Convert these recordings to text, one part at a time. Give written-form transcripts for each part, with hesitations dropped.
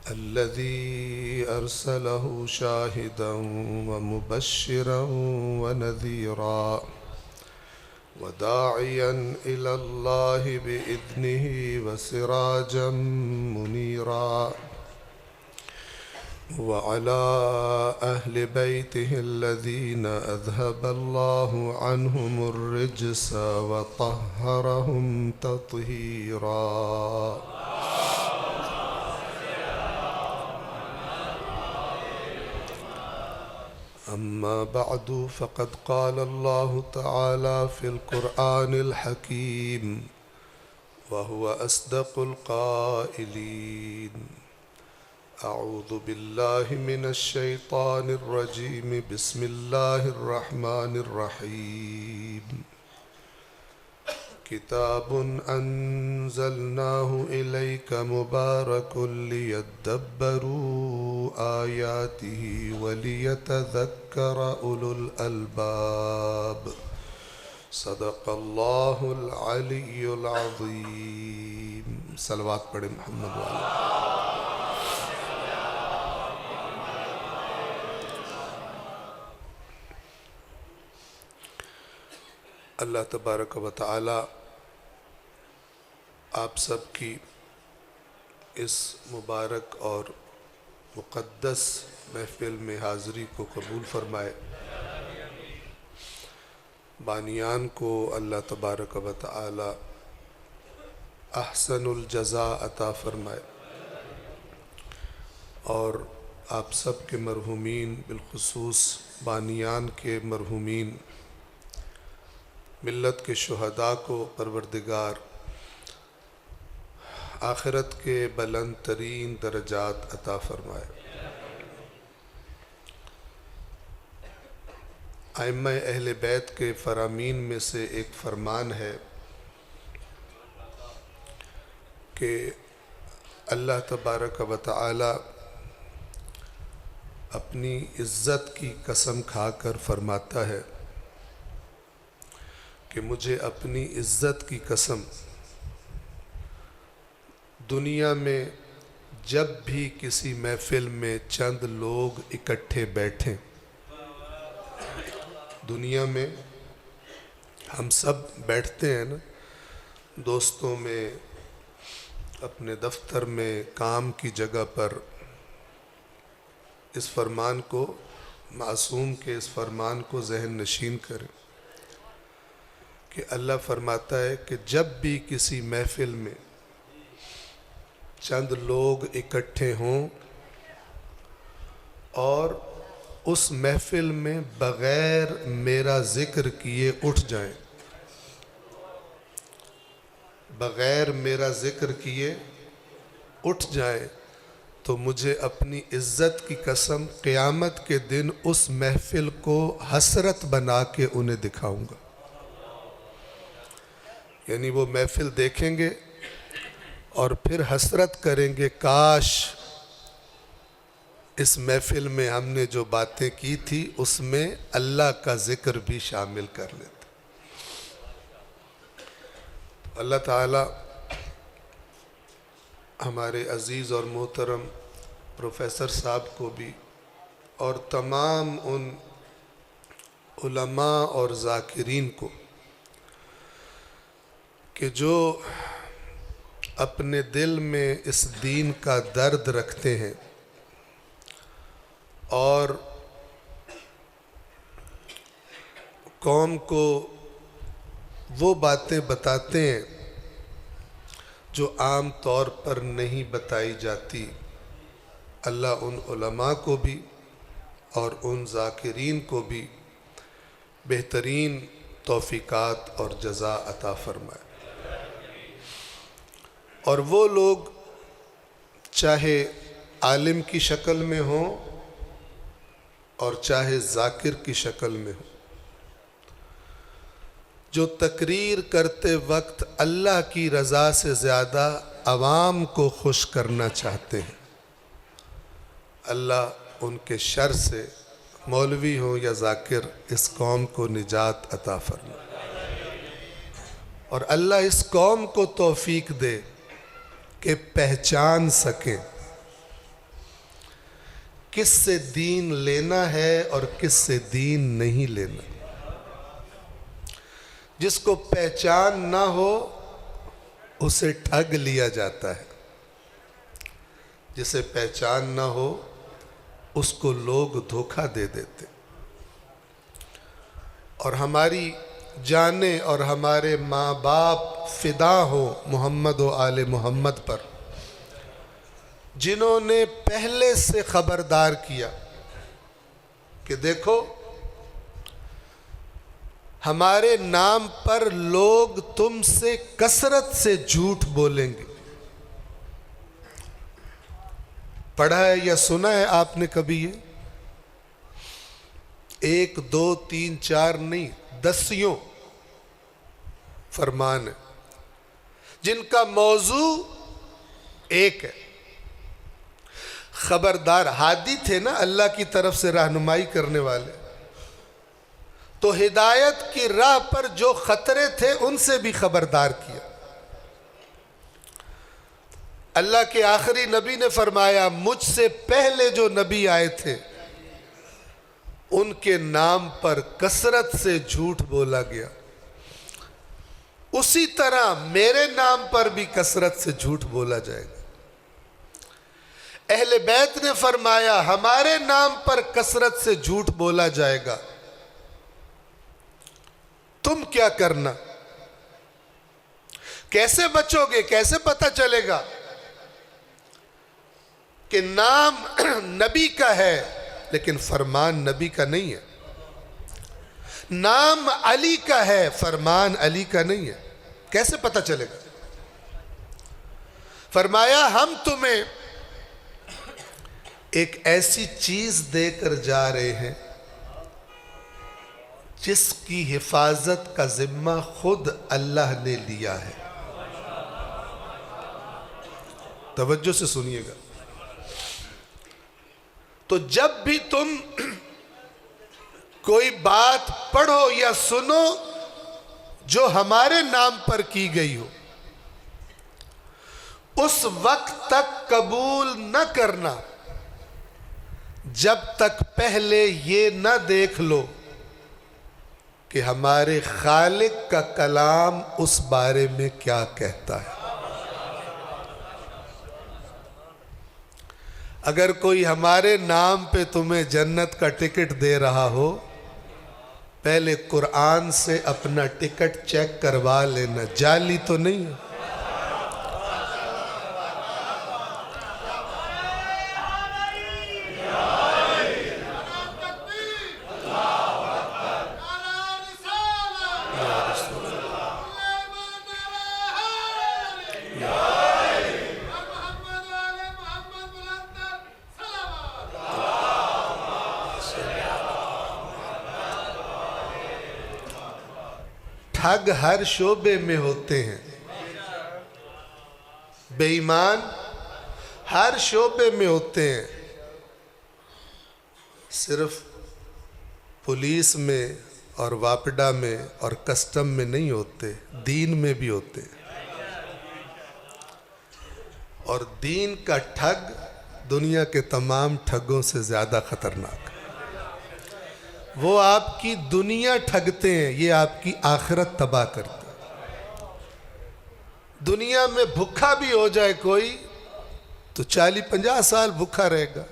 الذي أرسله شاهدا ومبشرا ونذيرا وداعيا إلى الله بإذنه وسراجا منيرا وعلى أهل بيته الذين أذهب الله عنهم الرجس وطهرهم تطهيرا. أما بعد فقد قال الله تعالى في القرآن الحكيم وهو أصدق القائلين: أعوذ بالله من الشيطان الرجيم. بسم الله الرحمن الرحيم. كتاب أنزلناه إليك مبارك ليدبروا آياته وليتذكر أولو الألباب. صدق الله العلي العظيم. صلوات پڑھیں محمد والے. اللہ تبارک و تعالی آپ سب کی اس مبارک اور مقدس محفل میں حاضری کو قبول فرمائے. بانیان کو اللہ تبارک و تعالی احسن الجزاء عطا فرمائے اور آپ سب کے مرحومین بالخصوص بانیان کے مرحومین ملت کے شہداء کو پروردگار آخرت کے بلند ترین درجات عطا فرمائے. ائمہ اہل بیت کے فرامین میں سے ایک فرمان ہے کہ اللہ تبارک و تعالی اپنی عزت کی قسم کھا کر فرماتا ہے کہ مجھے اپنی عزت کی قسم، دنیا میں جب بھی کسی محفل میں چند لوگ اکٹھے بیٹھیں، دنیا میں ہم سب بیٹھتے ہیں نا، دوستوں میں، اپنے دفتر میں، کام کی جگہ پر، اس فرمان کو معصوم کے اس فرمان کو ذہن نشین کریں کہ اللہ فرماتا ہے کہ جب بھی کسی محفل میں چند لوگ اکٹھے ہوں اور اس محفل میں بغیر میرا ذکر کیے اٹھ جائیں، بغیر میرا ذکر کیے اٹھ جائیں، تو مجھے اپنی عزت کی قسم قیامت کے دن اس محفل کو حسرت بنا کے انہیں دکھاؤں گا. یعنی وہ محفل دیکھیں گے اور پھر حسرت کریں گے، کاش اس محفل میں ہم نے جو باتیں کی تھی اس میں اللہ کا ذکر بھی شامل کر لیتے. اللہ تعالی ہمارے عزیز اور محترم پروفیسر صاحب کو بھی اور تمام ان علماء اور ذاکرین کو کہ جو اپنے دل میں اس دین کا درد رکھتے ہیں اور قوم کو وہ باتیں بتاتے ہیں جو عام طور پر نہیں بتائی جاتی. اللہ ان علماء کو بھی اور ان ذاکرین کو بھی بہترین توفیقات اور جزا عطا فرمائے. اور وہ لوگ چاہے عالم کی شکل میں ہوں اور چاہے ذاکر کی شکل میں ہوں، جو تقریر کرتے وقت اللہ کی رضا سے زیادہ عوام کو خوش کرنا چاہتے ہیں، اللہ ان کے شر سے، مولوی ہوں یا ذاکر، اس قوم کو نجات عطا فرمائے. اور اللہ اس قوم کو توفیق دے کہ پہچان سکیں کس سے دین لینا ہے اور کس سے دین نہیں لینا. جس کو پہچان نہ ہو اسے ٹھگ لیا جاتا ہے، جسے پہچان نہ ہو اس کو لوگ دھوکہ دے دیتے. اور ہماری جانیں اور ہمارے ماں باپ فدا ہو محمد و آل محمد پر، جنہوں نے پہلے سے خبردار کیا کہ دیکھو ہمارے نام پر لوگ تم سے کثرت سے جھوٹ بولیں گے. پڑھا ہے یا سنا ہے آپ نے کبھی یہ؟ 1 2 3 4 نہیں، 10 فرمان ہے جن کا موضوع ایک ہے. خبردار ہادی تھے نا اللہ کی طرف سے رہنمائی کرنے والے، تو ہدایت کی راہ پر جو خطرے تھے ان سے بھی خبردار کیا. اللہ کے آخری نبی نے فرمایا مجھ سے پہلے جو نبی آئے تھے ان کے نام پر کثرت سے جھوٹ بولا گیا، اسی طرح میرے نام پر بھی کثرت سے جھوٹ بولا جائے گا. اہل بیت نے فرمایا ہمارے نام پر کثرت سے جھوٹ بولا جائے گا، تم کیا کرنا؟ کیسے بچو گے؟ کیسے پتہ چلے گا کہ نام نبی کا ہے لیکن فرمان نبی کا نہیں ہے؟ نام علی کا ہے فرمان علی کا نہیں ہے، کیسے پتہ چلے گا؟ فرمایا ہم تمہیں ایک ایسی چیز دے کر جا رہے ہیں جس کی حفاظت کا ذمہ خود اللہ نے لیا ہے. توجہ سے سنیے گا. تو جب بھی تم کوئی بات پڑھو یا سنو جو ہمارے نام پر کی گئی ہو، اس وقت تک قبول نہ کرنا جب تک پہلے یہ نہ دیکھ لو کہ ہمارے خالق کا کلام اس بارے میں کیا کہتا ہے. اگر کوئی ہمارے نام پہ تمہیں جنت کا ٹکٹ دے رہا ہو، پہلے قرآن سے اپنا ٹکٹ چیک کروا لینا، جعلی تو نہیں ہے. ٹھگ ہر شعبے میں ہوتے ہیں، بے ایمان ہر شعبے میں ہوتے ہیں، صرف پولیس میں اور واپڈا میں اور کسٹم میں نہیں ہوتے، دین میں بھی ہوتے ہیں. اور دین کا ٹھگ دنیا کے تمام ٹھگوں سے زیادہ خطرناک ہے. وہ آپ کی دنیا ٹھگتے ہیں، یہ آپ کی آخرت تباہ کرتے ہیں. دنیا میں بھوکا بھی ہو جائے کوئی تو 40-50 سال بھوکا رہے گا،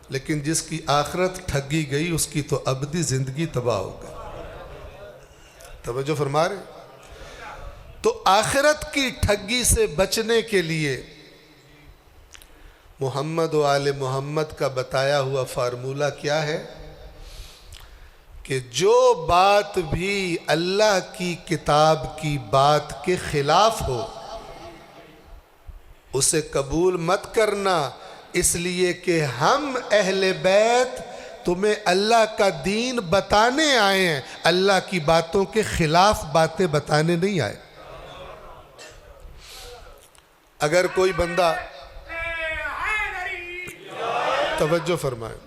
لیکن جس کی آخرت ٹھگی گئی اس کی تو ابدی زندگی تباہ ہوگا. توجہ فرما رہے؟ تو آخرت کی ٹھگی سے بچنے کے لیے محمد و آل محمد کا بتایا ہوا فارمولہ کیا ہے کہ جو بات بھی اللہ کی کتاب کی بات کے خلاف ہو اسے قبول مت کرنا، اس لیے کہ ہم اہل بیت تمہیں اللہ کا دین بتانے آئے ہیں، اللہ کی باتوں کے خلاف باتیں بتانے نہیں آئے. اگر کوئی بندہ توجہ فرمائے،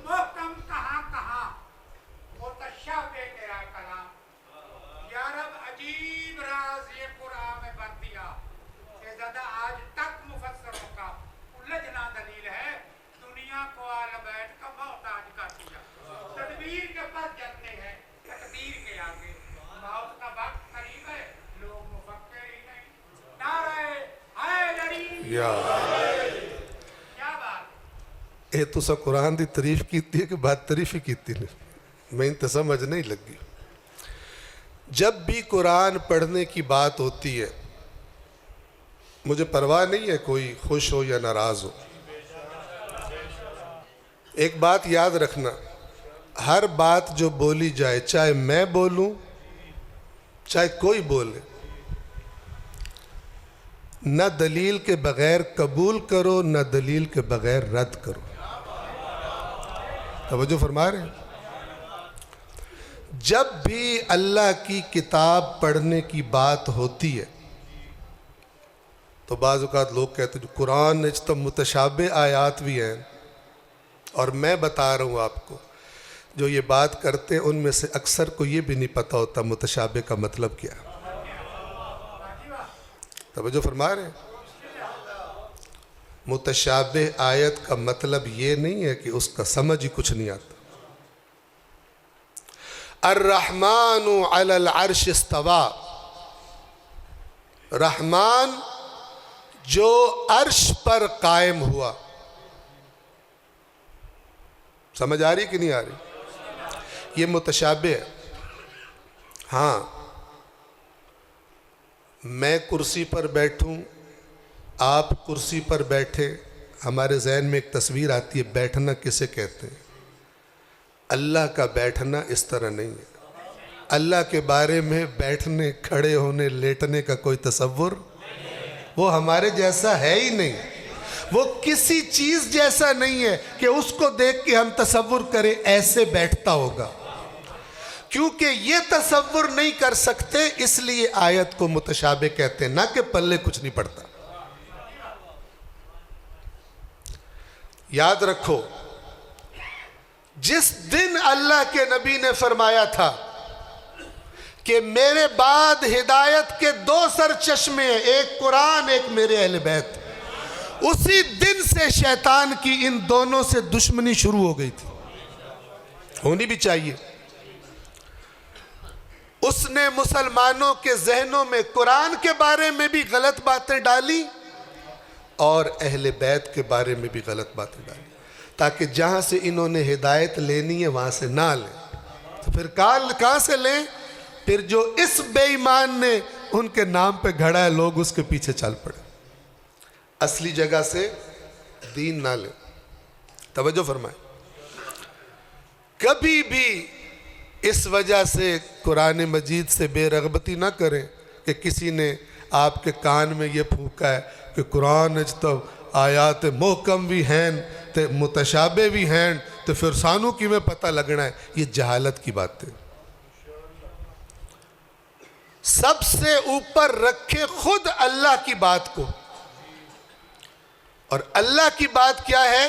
یہ تسا قرآن دی تعریف کیتی ہے کہ بات تعریف ہی کیتی نہیں، میں تو سمجھ نہیں لگی۔ جب بھی قرآن پڑھنے کی بات ہوتی ہے مجھے پرواہ نہیں ہے کوئی خوش ہو یا ناراض ہو، ایک بات یاد رکھنا، ہر بات جو بولی جائے، چاہے میں بولوں چاہے کوئی بولے، نہ دلیل کے بغیر قبول کرو نہ دلیل کے بغیر رد کرو۔ توجہ فرما رہے ہیں؟ جب بھی اللہ کی کتاب پڑھنے کی بات ہوتی ہے تو بعض اوقات لوگ کہتے ہیں قرآن میں تو متشابہ آیات بھی ہیں، اور میں بتا رہا ہوں آپ کو جو یہ بات کرتے ہیں ان میں سے اکثر کو یہ بھی نہیں پتہ ہوتا متشابہ کا مطلب کیا ہے۔ توجہ فرما رہے ہیں؟ متشابہ آیت کا مطلب یہ نہیں ہے کہ اس کا سمجھ ہی کچھ نہیں آتا۔ الرحمن علی العرش استوى، رحمان جو عرش پر قائم ہوا، سمجھ آ رہی کہ نہیں آ رہی؟ یہ متشابہ ہے۔ ہاں میں کرسی پر بیٹھوں، آپ کرسی پر بیٹھے، ہمارے ذہن میں ایک تصویر آتی ہے بیٹھنا کسے کہتے ہیں؟ اللہ کا بیٹھنا اس طرح نہیں ہے۔ اللہ کے بارے میں بیٹھنے، کھڑے ہونے، لیٹنے کا کوئی تصور وہ ہمارے جیسا ہے ہی نہیں، وہ کسی چیز جیسا نہیں ہے کہ اس کو دیکھ کے ہم تصور کریں ایسے بیٹھتا ہوگا، کیونکہ یہ تصور نہیں کر سکتے، اس لیے آیت کو متشابہ کہتے ہیں، نہ کہ پلے کچھ نہیں پڑتا۔ یاد رکھو جس دن اللہ کے نبی نے فرمایا تھا کہ میرے بعد ہدایت کے 2 سرچشمے ہیں، ایک قرآن ایک میرے اہل بیت، اسی دن سے شیطان کی ان دونوں سے دشمنی شروع ہو گئی تھی، ہونی بھی چاہیے۔ اس نے مسلمانوں کے ذہنوں میں قرآن کے بارے میں بھی غلط باتیں ڈالی اور اہل بیت کے بارے میں بھی غلط باتیں ڈالی، تاکہ جہاں سے انہوں نے ہدایت لینی ہے وہاں سے نہ لیں۔ تو پھر کہاں سے لیں؟ پھر جو اس بے ایمان نے ان کے نام پہ گھڑا ہے لوگ اس کے پیچھے چل پڑے، اصلی جگہ سے دین نہ لیں۔ توجہ فرمائیں، کبھی بھی اس وجہ سے قرآن مجید سے بے رغبتی نہ کریں کہ کسی نے آپ کے کان میں یہ پھونکا ہے کہ قرآن تو آیات محکم بھی ہیں تے متشابہ بھی ہیں تو پھر سانوں کی میں پتہ لگنا ہے، یہ جہالت کی بات ہے۔ سب سے اوپر رکھے خود اللہ کی بات کو، اور اللہ کی بات کیا ہے؟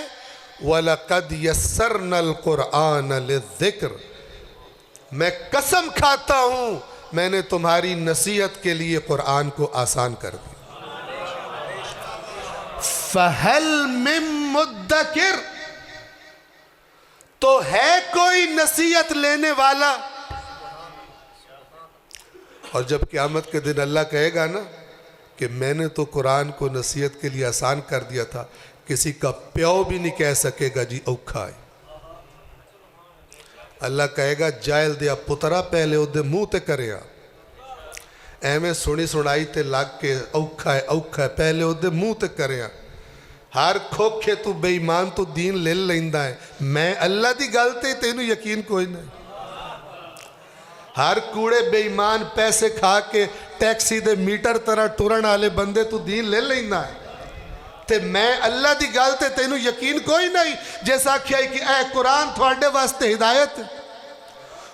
وَلَقَدْ يَسَّرْنَا الْقُرْآنَ لِلذِّكْرِ، میں قسم کھاتا ہوں میں نے تمہاری نصیحت کے لیے قرآن کو آسان کر دیا۔ فَهَلْ مِن مُدَّكِرٍ، تو ہے کوئی نصیحت لینے والا؟ اور جب قیامت کے دن اللہ کہے گا نا کہ میں نے تو قرآن کو نصیحت کے لیے آسان کر دیا تھا، کسی کا پیو بھی نہیں کہہ سکے گا جی اوکھا ہے۔ اللہ کہے گا جائل دیا پترا پہلے ادھے منہ تے کریا، ایمیں سنی سنائی تے لگ کے اوکھا ہے پہلے ادھے منہ تے کریا، ہر کھوکھے تو بے ایمان تو دین لے لیندہ ہے، میں اللہ دی گلتے تینوں یقین کوئی نہیں۔ ہر کوڑے بے ایمان پیسے کھا کے ٹیکسی دے میٹر طرح ٹورن آلے بندے تو دین لے لیندہ ہے، تے میں اللہ دی گلتے تینوں یقین کوئی نہیں، جیسا کیا ہے کہ اے قرآن تھوڑے واسطے ہدایت ہے،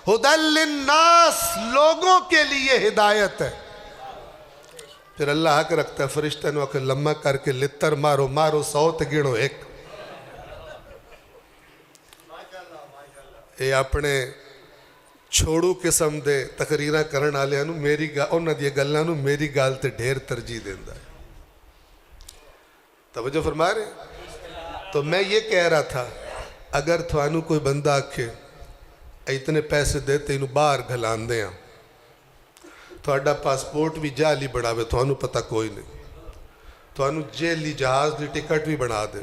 ہدی للناس، لوگوں کے لیے ہدایت ہے۔ پھر اللہ حق رکھتا ہے فرشتہ نے کہ لمحہ کر کے لتر مارو 100 تے گنو 1۔ اے اپنے چھوڑو قسم دے تقریرہ کرن آلے انہوں انہوں دی گلہ انہوں میری گال تے ڈھیر ترجیح دیندہ ہے۔ توجہ فرما رہے ہیں؟ تو میں یہ کہہ رہا تھا اگر تھوانو کوئی بندہ آکھے اتنے پیسے دیتے انہوں باہر گھلان دیں تھوڑا پاسپورٹ بھی جالی بڑھاوے تھوانو پتہ کوئی نہیں، تھوانو جیلی جہاز دی ٹکٹ بھی بنا دے،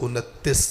29,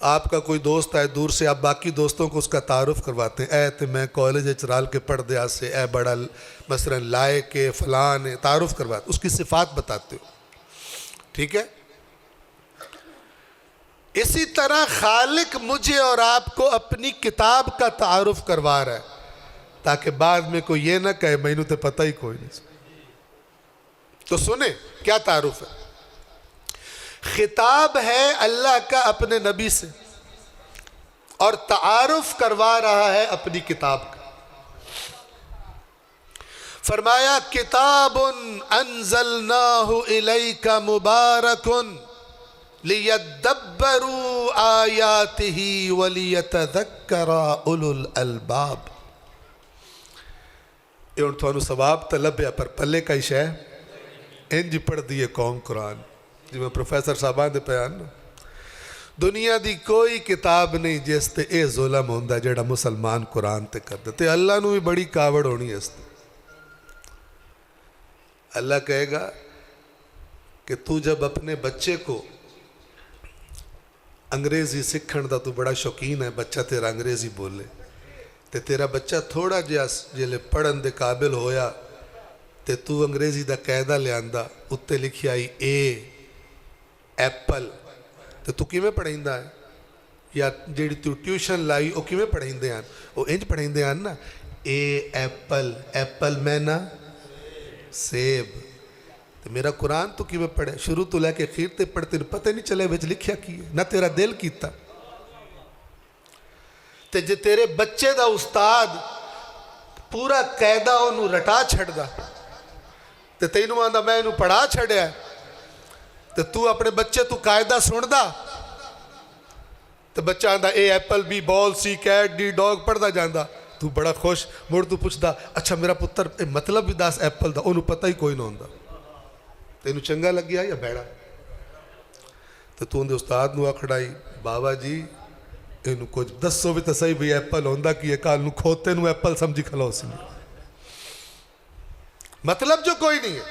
آپ کا کوئی دوست آئے دور سے، آپ باقی دوستوں کو اس کا تعارف کرواتے ہیں، اے تے میں کالج چرال کے پڑھ دیا سے، اے بڑا مثلا لائق کے فلان تعارف کرواتے، اس کی صفات بتاتے ہو، ٹھیک ہے؟ اسی طرح خالق مجھے اور آپ کو اپنی کتاب کا تعارف کروا رہا ہے، تاکہ بعد میں کوئی یہ نہ کہے مینوں تے پتہ ہی کوئی نہیں۔ تو سنیں کیا تعارف ہے؟ خطاب ہے اللہ کا اپنے نبی سے، اور تعارف کروا رہا ہے اپنی کتاب کا۔ فرمایا کتاب انزلناہ الیک مبارک لیدبروا آیاتہ ولیتذکر اولو الالباب۔ یہ ان تھانو ثواب طلب ہے پر پلے کا ہی ہے انج پڑھ دیے قوم قرآن، جی میں پروفیسر صاحبان دے پیان دنیا دی کوئی کتاب نہیں جس تے اے ظلم ہوندہ جڑا مسلمان قرآن تے کر دیتے۔ اللہ نو بھی بڑی کاوڑ ہونی ہے اس تے۔ اللہ کہے گا کہ تو جب اپنے بچے کو انگریزی سکھن دا تو بڑا شوقین ہے، بچہ تیرا انگریزی بولے، تے تیرا بچہ تھوڑا جلے پڑھن دے قابل ہویا تے تو انگریزی دا قیدہ لے آندہ، اتے لکھی آئی اے ایپل، تے تو کیویں پڑھیں دا ہے؟ یا جیڑی تو ٹیوشن لائی او کیویں پڑھیں دے آن؟ او انج پڑھیں دے آن نا، اے ایپل، ایپل میں نا سیب۔ تے میرا قرآن تو کیویں پڑھے؟ شروع تو لے کے خیر تے پڑھتے پتہ نہیں چلے وچ لکھیا کی ہے، نہ تیرا دل کیتا۔ تے جے تیرے بچے دا استاد پورا قیدہ انہوں رٹا چھڑ دا تے تینوں آندہ میں انہوں پڑھا چھڑیا ہے، تے تو اپنے بچے تو قاعدہ سن دا تے بچہ آندہ اے ایپل بی بال سی کیٹ ڈی ڈاگ پڑھ دا جاندہ، تو بڑا خوش مڑ تو پوچھ دا اچھا میرا پتر مطلب بھی داس ایپل دا، انہوں پتہ ہی کوئی نہ ہوندہ، تینوں چنگا لگ گیا یا بیڑا؟ تو اندے استاد نو آکھڑائی بابا جی انہوں کچھ دسو بھی تو صحیح بھی ایپل ہوندہ کی یہ کال نو کھوتے نو ایپل سمجھی کھلاؤ سی مطلب جو کوئی نہیں ہے۔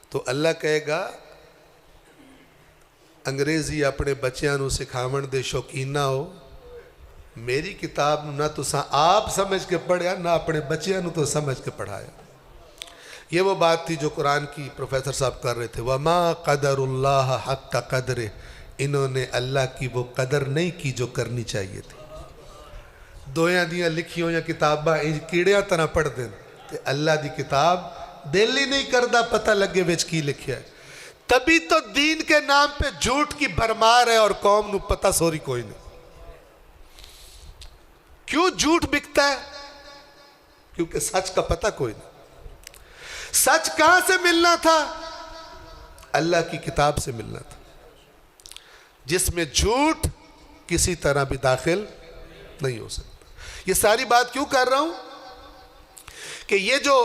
تو اللہ کہے گا انگریزی اپنے بچیاں نو سکھاون دے شوقین نہ ہو، میری کتاب نہ تو آپ سمجھ کے پڑھیا نہ اپنے بچیاں نو تو سمجھ کے پڑھایا۔ یہ وہ بات تھی جو قرآن کی پروفیسر صاحب کر رہے تھے، وَمَا قَدَرُ اللَّهَ حَقَّ قَدْرِ، انہوں نے اللہ کی وہ قدر نہیں کی جو کرنی چاہیے تھی۔ دویاں دیاں لکھیوں یا کتاباں کیڑیاں طرح پڑھ دیں تے اللہ دی کتاب دل ہی نہیں کردہ پتہ لگے وچ کی لکھیا ہے۔ تبھی تو دین کے نام پہ جھوٹ کی بھرمار ہے اور قوم نو پتہ سوری کوئی نہیں۔ کیوں جھوٹ بکتا ہے؟ کیونکہ سچ کا پتہ کوئی نہیں۔ سچ کہاں سے ملنا تھا؟ اللہ کی کتاب سے ملنا تھا، جس میں جھوٹ کسی طرح بھی داخل نہیں ہو سکتا۔ یہ ساری بات کیوں کر رہا ہوں کہ یہ جو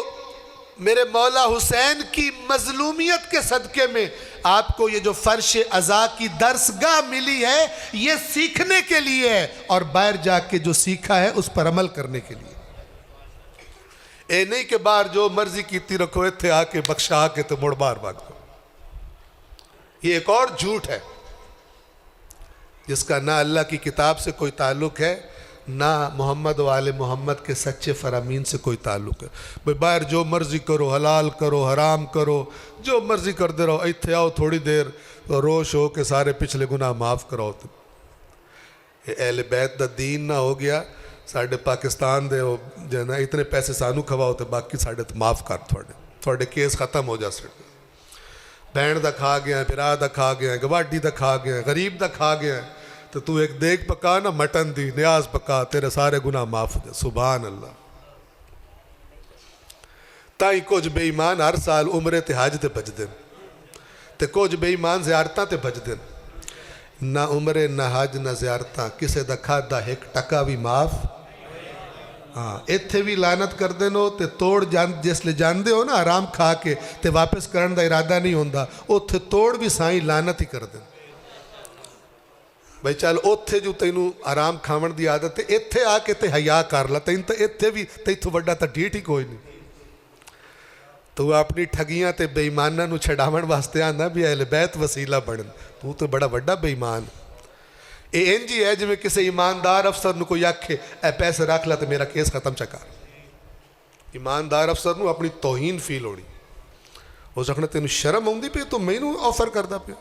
میرے مولا حسین کی مظلومیت کے صدقے میں آپ کو یہ جو فرش عزا کی درسگاہ ملی ہے، یہ سیکھنے کے لیے ہے اور باہر جا کے جو سیکھا ہے اس پر عمل کرنے کے لیے۔ اے نہیں کہ باہر جو مرضی کیتی رکھو اتھے آ کے بخشا آ کے تو مڑ بار بھاگ دو۔ یہ ایک اور جھوٹ ہے جس کا نہ اللہ کی کتاب سے کوئی تعلق ہے، نہ محمد و آل محمد کے سچے فرامین سے کوئی تعلق ہے۔ بھئی باہر جو مرضی کرو، حلال کرو، حرام کرو، جو مرضی کر دے رہو، ایتھے آؤ تھوڑی دیر روش ہو کے سارے پچھلے گناہ معاف کراؤ۔ یہ اہل بیت دا دین نہ ہو گیا، ساڑھے پاکستان دے جانا اتنے پیسے سانو کھواؤ تے باقی ساڑھے تو معاف کر تھوڑے کیس ختم ہو جا سکتے۔ بہن دا کھا گیا ہے، برا دا کھا گیا ہے، گواڈی دا کھا گیا ہے، غریب دا کھا گیا ہے، تو ایک دیکھ پکا نا مٹن دی نیاز پکا، تیرے سارے گناہ معاف ہو جائے۔ سبحان اللہ۔ تائی کچھ بے ایمان ہر سال عمرے تے حج تے بج دیں تے کچھ بے ایمان زیارتاں تے بج دیں، نہ عمرے نہ حج نہ زیارتاں، کسے دا کھادا ایک ٹکا بھی معاف۔ ہاں ایتھے بھی لعنت کر دینو تے توڑ جس لے جان دے ہو نا آرام کھا کے تے واپس کرن دا ارادہ نہیں ہوندہ، اوتھے توڑ بھی سائیں لعنت ہی کر دیں۔ بھائی چل اوتھے جو تینوں آرام کھاون دی عادت ہے، ایتھے آ کے تے حیا کر لا، تین تے ایتھے بھی تیتھو وڈا تا ڈھیٹ ہی کوئی نہیں۔ تو اپنی ٹھگیاں تے بے ایماناں نو چھڈاون واسطے آندا بھی اہل بیت وسیلہ بنن، تو بڑا وڈا بے ایمان۔ یہ انج ہی ہے جی میں کسی ایماندار افسر نو کوئی آکھے اے پیسے رکھ لا تو میرا کیس ختم چکا. ایماندار افسر نو اپنی توہین فیل ہونی. ہو سکنا تینوں شرم آؤندی پئی تو مینوں آفر کردا پیا.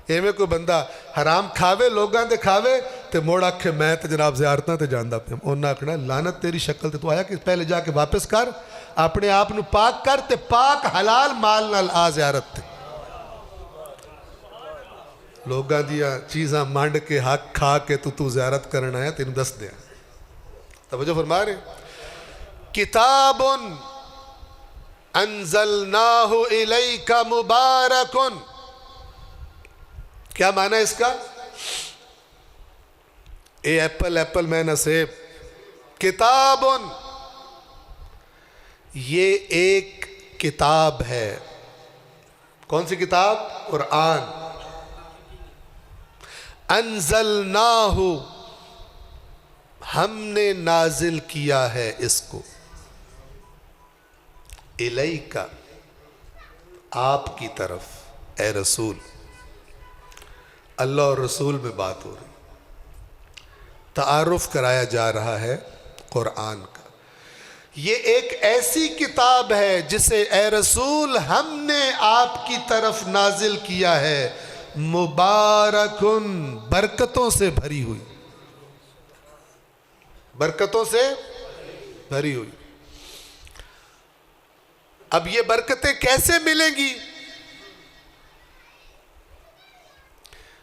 ایویں کوئی بندہ حرام کھاوے لوگاں دے کھاوے تے موڑ آکھے میں تے جناب زیارتاں تے جاندا پیا. انہاں آکھنا لعنت تیری شکل تے تو آیا کہ پہلے جا کے واپس کر اپنے آپ نو پاک کر تے پاک حلال مال نال آ زیارت تے. لوگاں دیا چیزاں مانڈ کے حق کھا کے تو زیارت کرنا آیا تینوں دس دیا. توجہ فرما رہے کتاب انزلناہ الیک مبارک. کیا معنی ہے اس کا؟ اے ایپل میں نصیب. کتاب یہ ایک کتاب ہے. کون سی کتاب؟ قرآن. انزلناہ ہم نے نازل کیا ہے اس کو. الیک آپ کی طرف اے رسول. اللہ اور رسول میں بات ہو رہی. تعارف کرایا جا رہا ہے قرآن کا. یہ ایک ایسی کتاب ہے جسے اے رسول ہم نے آپ کی طرف نازل کیا ہے. مبارکن برکتوں سے بھری ہوئی. برکتوں سے بھری ہوئی. اب یہ برکتیں کیسے ملیں گی؟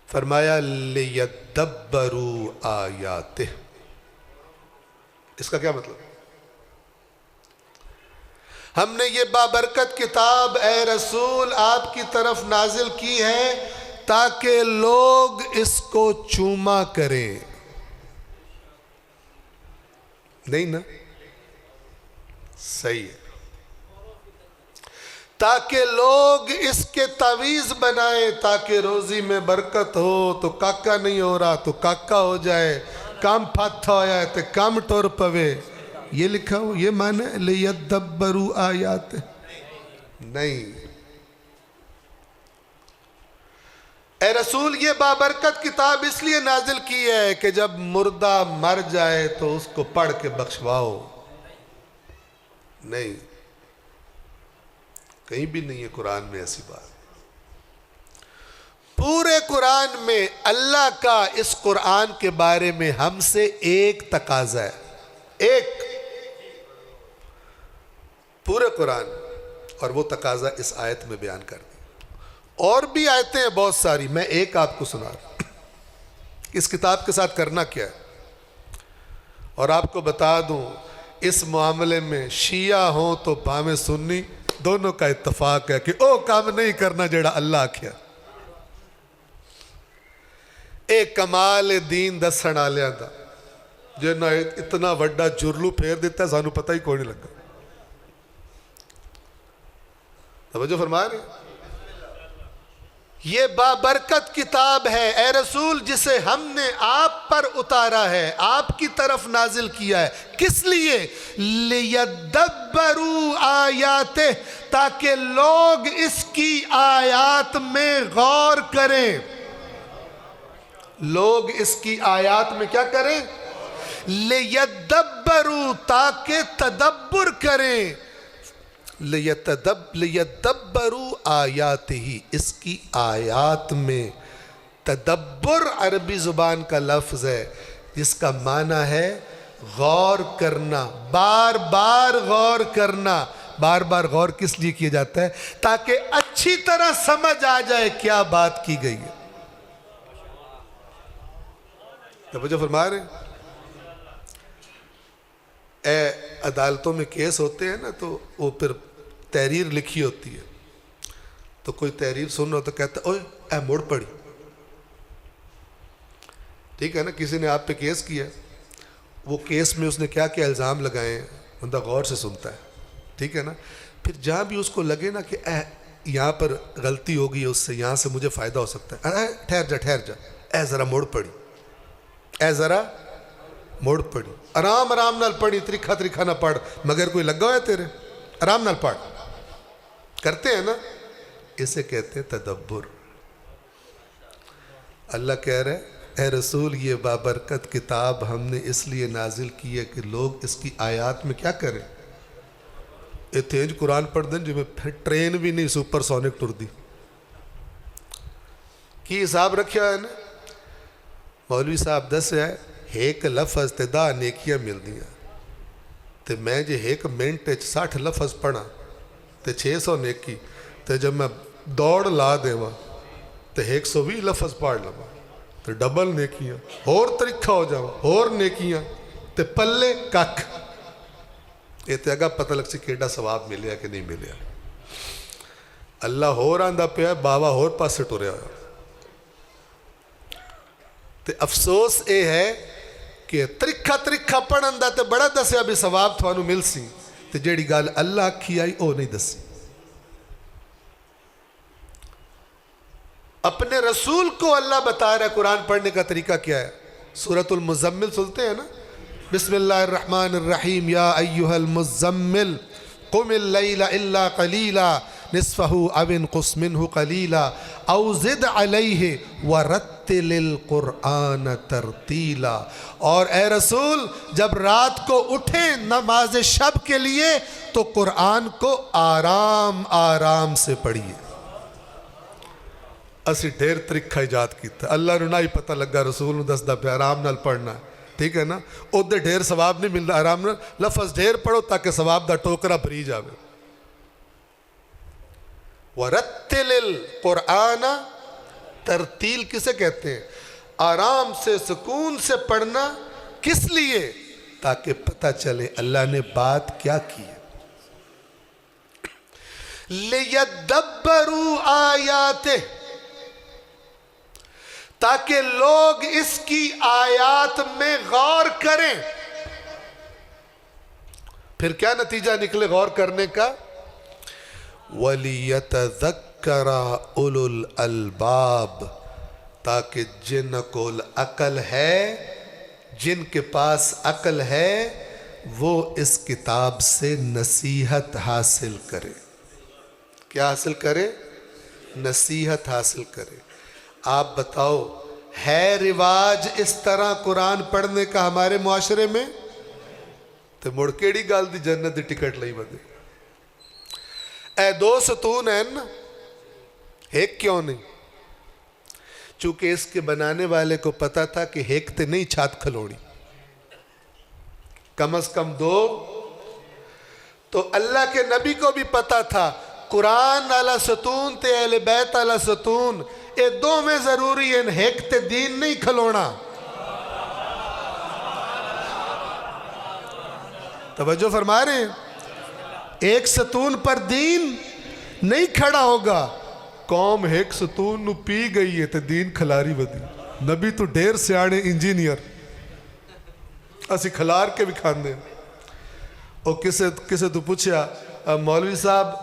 فرمایا لیدبروا آیاتہ. اس کا کیا مطلب؟ ہم نے یہ بابرکت کتاب اے رسول آپ کی طرف نازل کی ہے تاکہ لوگ اس کو چوما کریں. نہیں نا؟ صحیح ہے. تاکہ لوگ اس کے تعویذ بنائیں تاکہ روزی میں برکت ہو. تو کاکا نہیں ہو رہا تو کاکا ہو جائے. کام پھاتا ہویا ہے تو کام ٹور پوے. یہ لکھا ہو یہ معنی ہے لیدبروا آیات؟ نہیں. اے رسول یہ بابرکت کتاب اس لیے نازل کی ہے کہ جب مردہ مر جائے تو اس کو پڑھ کے بخشواؤ. نہیں، کہیں بھی نہیں ہے قرآن میں ایسی بات. پورے قرآن میں اللہ کا اس قرآن کے بارے میں ہم سے ایک تقاضا ہے. ایک پورے قرآن. اور وہ تقاضا اس آیت میں بیان کر دی. اور بھی آیتیں ہیں بہت ساری. میں ایک آپ کو سنا رہا ہوں. اس کتاب کے ساتھ کرنا کیا ہے؟ اور آپ کو بتا دوں اس معاملے میں شیعہ ہوں تو بھاویں سنی دونوں کا اتفاق ہے کہ او کام نہیں کرنا جڑا اللہ کیا. ایک کمال دین دسن آلیاں دا جنہاں اتنا وڈا جرلو پھیر دیتا ہے سانو پتہ ہی کوئی نہیں لگا. توجہ فرما رہے ہیں؟ یہ بابرکت کتاب ہے اے رسول جسے ہم نے آپ پر اتارا ہے آپ کی طرف نازل کیا ہے. کس لیے؟ لیدبروا آیاتہ تاکہ لوگ اس کی آیات میں غور کریں. لوگ اس کی آیات میں کیا کریں؟ لیدبروا تاکہ تدبر کریں. لیدبروا آیاتہ اس کی آیات میں. تدبر عربی زبان کا لفظ ہے جس کا معنی ہے غور کرنا. بار بار غور کرنا. بار بار غور کس لیے کیا جاتا ہے؟ تاکہ اچھی طرح سمجھ آ جائے کیا بات کی گئی ہے. توجہ فرما رہے ہیں؟ عدالتوں میں کیس ہوتے ہیں نا تو وہ پھر تحریر لکھی ہوتی ہے تو کوئی تحریر سن رہا تو کہتا ہے اوئے اے موڑ پڑی. ٹھیک ہے نا؟ کسی نے آپ پہ کیس کیا وہ کیس میں اس نے کیا کیا الزام لگائے ہیں بندہ غور سے سنتا ہے. ٹھیک ہے نا؟ پھر جہاں بھی اس کو لگے نا کہ یہاں پر غلطی ہوگی اس سے یہاں سے مجھے فائدہ ہو سکتا ہے ٹھہر جا اے ذرا موڑ پڑی اے ذرا موڑ پڑی. آرام نال پڑھی. تریکھا نہ پڑھ مگر کوئی لگا ہوا ہے تیرے. آرام نال پڑھ. کرتے ہیں نا؟ اسے کہتے ہیں تدبر. اللہ کہہ رہے اے رسول یہ بابرکت کتاب ہم نے اس لیے نازل کی ہے کہ لوگ اس کی آیات میں کیا کریں؟ یہ تیج قرآن پڑھ دیں جو میں پھر ٹرین بھی نہیں سپر سونک ٹر دی کی حساب رکھیا ہے نا مولوی صاحب دس ہے ایک لفظ تے دا نیکیاں مل دیا تے میں جے ایک منٹ 60 لفظ پڑھا تے 600 نیکی تے جب میں دوڑ لا دیواں تے 120 لفظ پڑھ لواں تے ڈبل نیکیاں اور طریقہ ہو جاواں اور نیکیاں تے پلے کک یہ تے اگا پتہ لگ سی کیڑا ثواب ملیا کہ نہیں ملیا اللہ ہور آندا پیا بابا ہور پاسے ٹریا ہوا تے افسوس اے ہے کہ طریقہ پڑھن دا تے بڑا دسیا بھی ثواب تھانوں مل سی تے جیڑی گل اللہ آکھی آئی او نہیں دسی اپنے رسول کو اللہ بتا رہا ہے قرآن پڑھنے کا طریقہ کیا ہے سورۃ المزمل سنتے ہیں نا بسم اللہ الرحمن الرحیم یا ایہا المزمل قم اللیل الا قلیلا نصفہ او انقص منہ قلیلا او زد علیہ ورتل القرآن ترتیلا اور اے رسول جب رات کو اٹھیں نماز شب کے لیے تو قرآن کو آرام آرام سے پڑھیے اسی ڈھیر طریقہ ایجاد کیتا اللہ نو نہ ہی پتہ لگا رسول نو دسدا پیا آرام نال پڑھنا ٹھیک ہے نا ادھر ڈھیر ثواب نہیں ملتا آرام نال لفظ ڈھیر پڑھو تاکہ ثواب دا ٹوکرا بھری جاوے وَرَتِّلِ الْقُرْآنَ ترتیل کسے کہتے ہیں آرام سے سکون سے پڑھنا کس لیے تاکہ پتہ چلے اللہ نے بات کیا کی ہے لِيَدَّبَّرُوا آیَاتِهِ تاکہ لوگ اس کی آیات میں غور کریں پھر کیا نتیجہ نکلے غور کرنے کا وَلِيَتَذَكَّرَ أُولُو الْأَلْبَابِ تاکہ جن کو عقل ہے جن کے پاس عقل ہے وہ اس کتاب سے نصیحت حاصل کرے کیا حاصل کرے نصیحت حاصل کرے آپ بتاؤ ہے رواج اس طرح قرآن پڑھنے کا ہمارے معاشرے میں تو مڑ کیڑی گال دی جنت دی ٹکٹ لئی بدے اے دو ستون ہیں نا ایک کیوں نہیں چونکہ اس کے بنانے والے کو پتا تھا کہ ایک تے نہیں چھات کھلوڑی کم از کم دو تو اللہ کے نبی کو بھی پتا تھا قرآن علی ستون تے اہل بیت علی ستون اے دو میں ضروری ہے ایک تے دین نہیں کھلونا توجہ فرما رہے ہیں ایک ستون پر دین نہیں کھڑا ہوگا قوم ایک ستون نو پی گئی ہے تے دین کھلاری ودی نبی تو ڈھیر سیانے انجینئر اسی کھلار کے بھی کھاندے اور کسے تو پوچھیا مولوی صاحب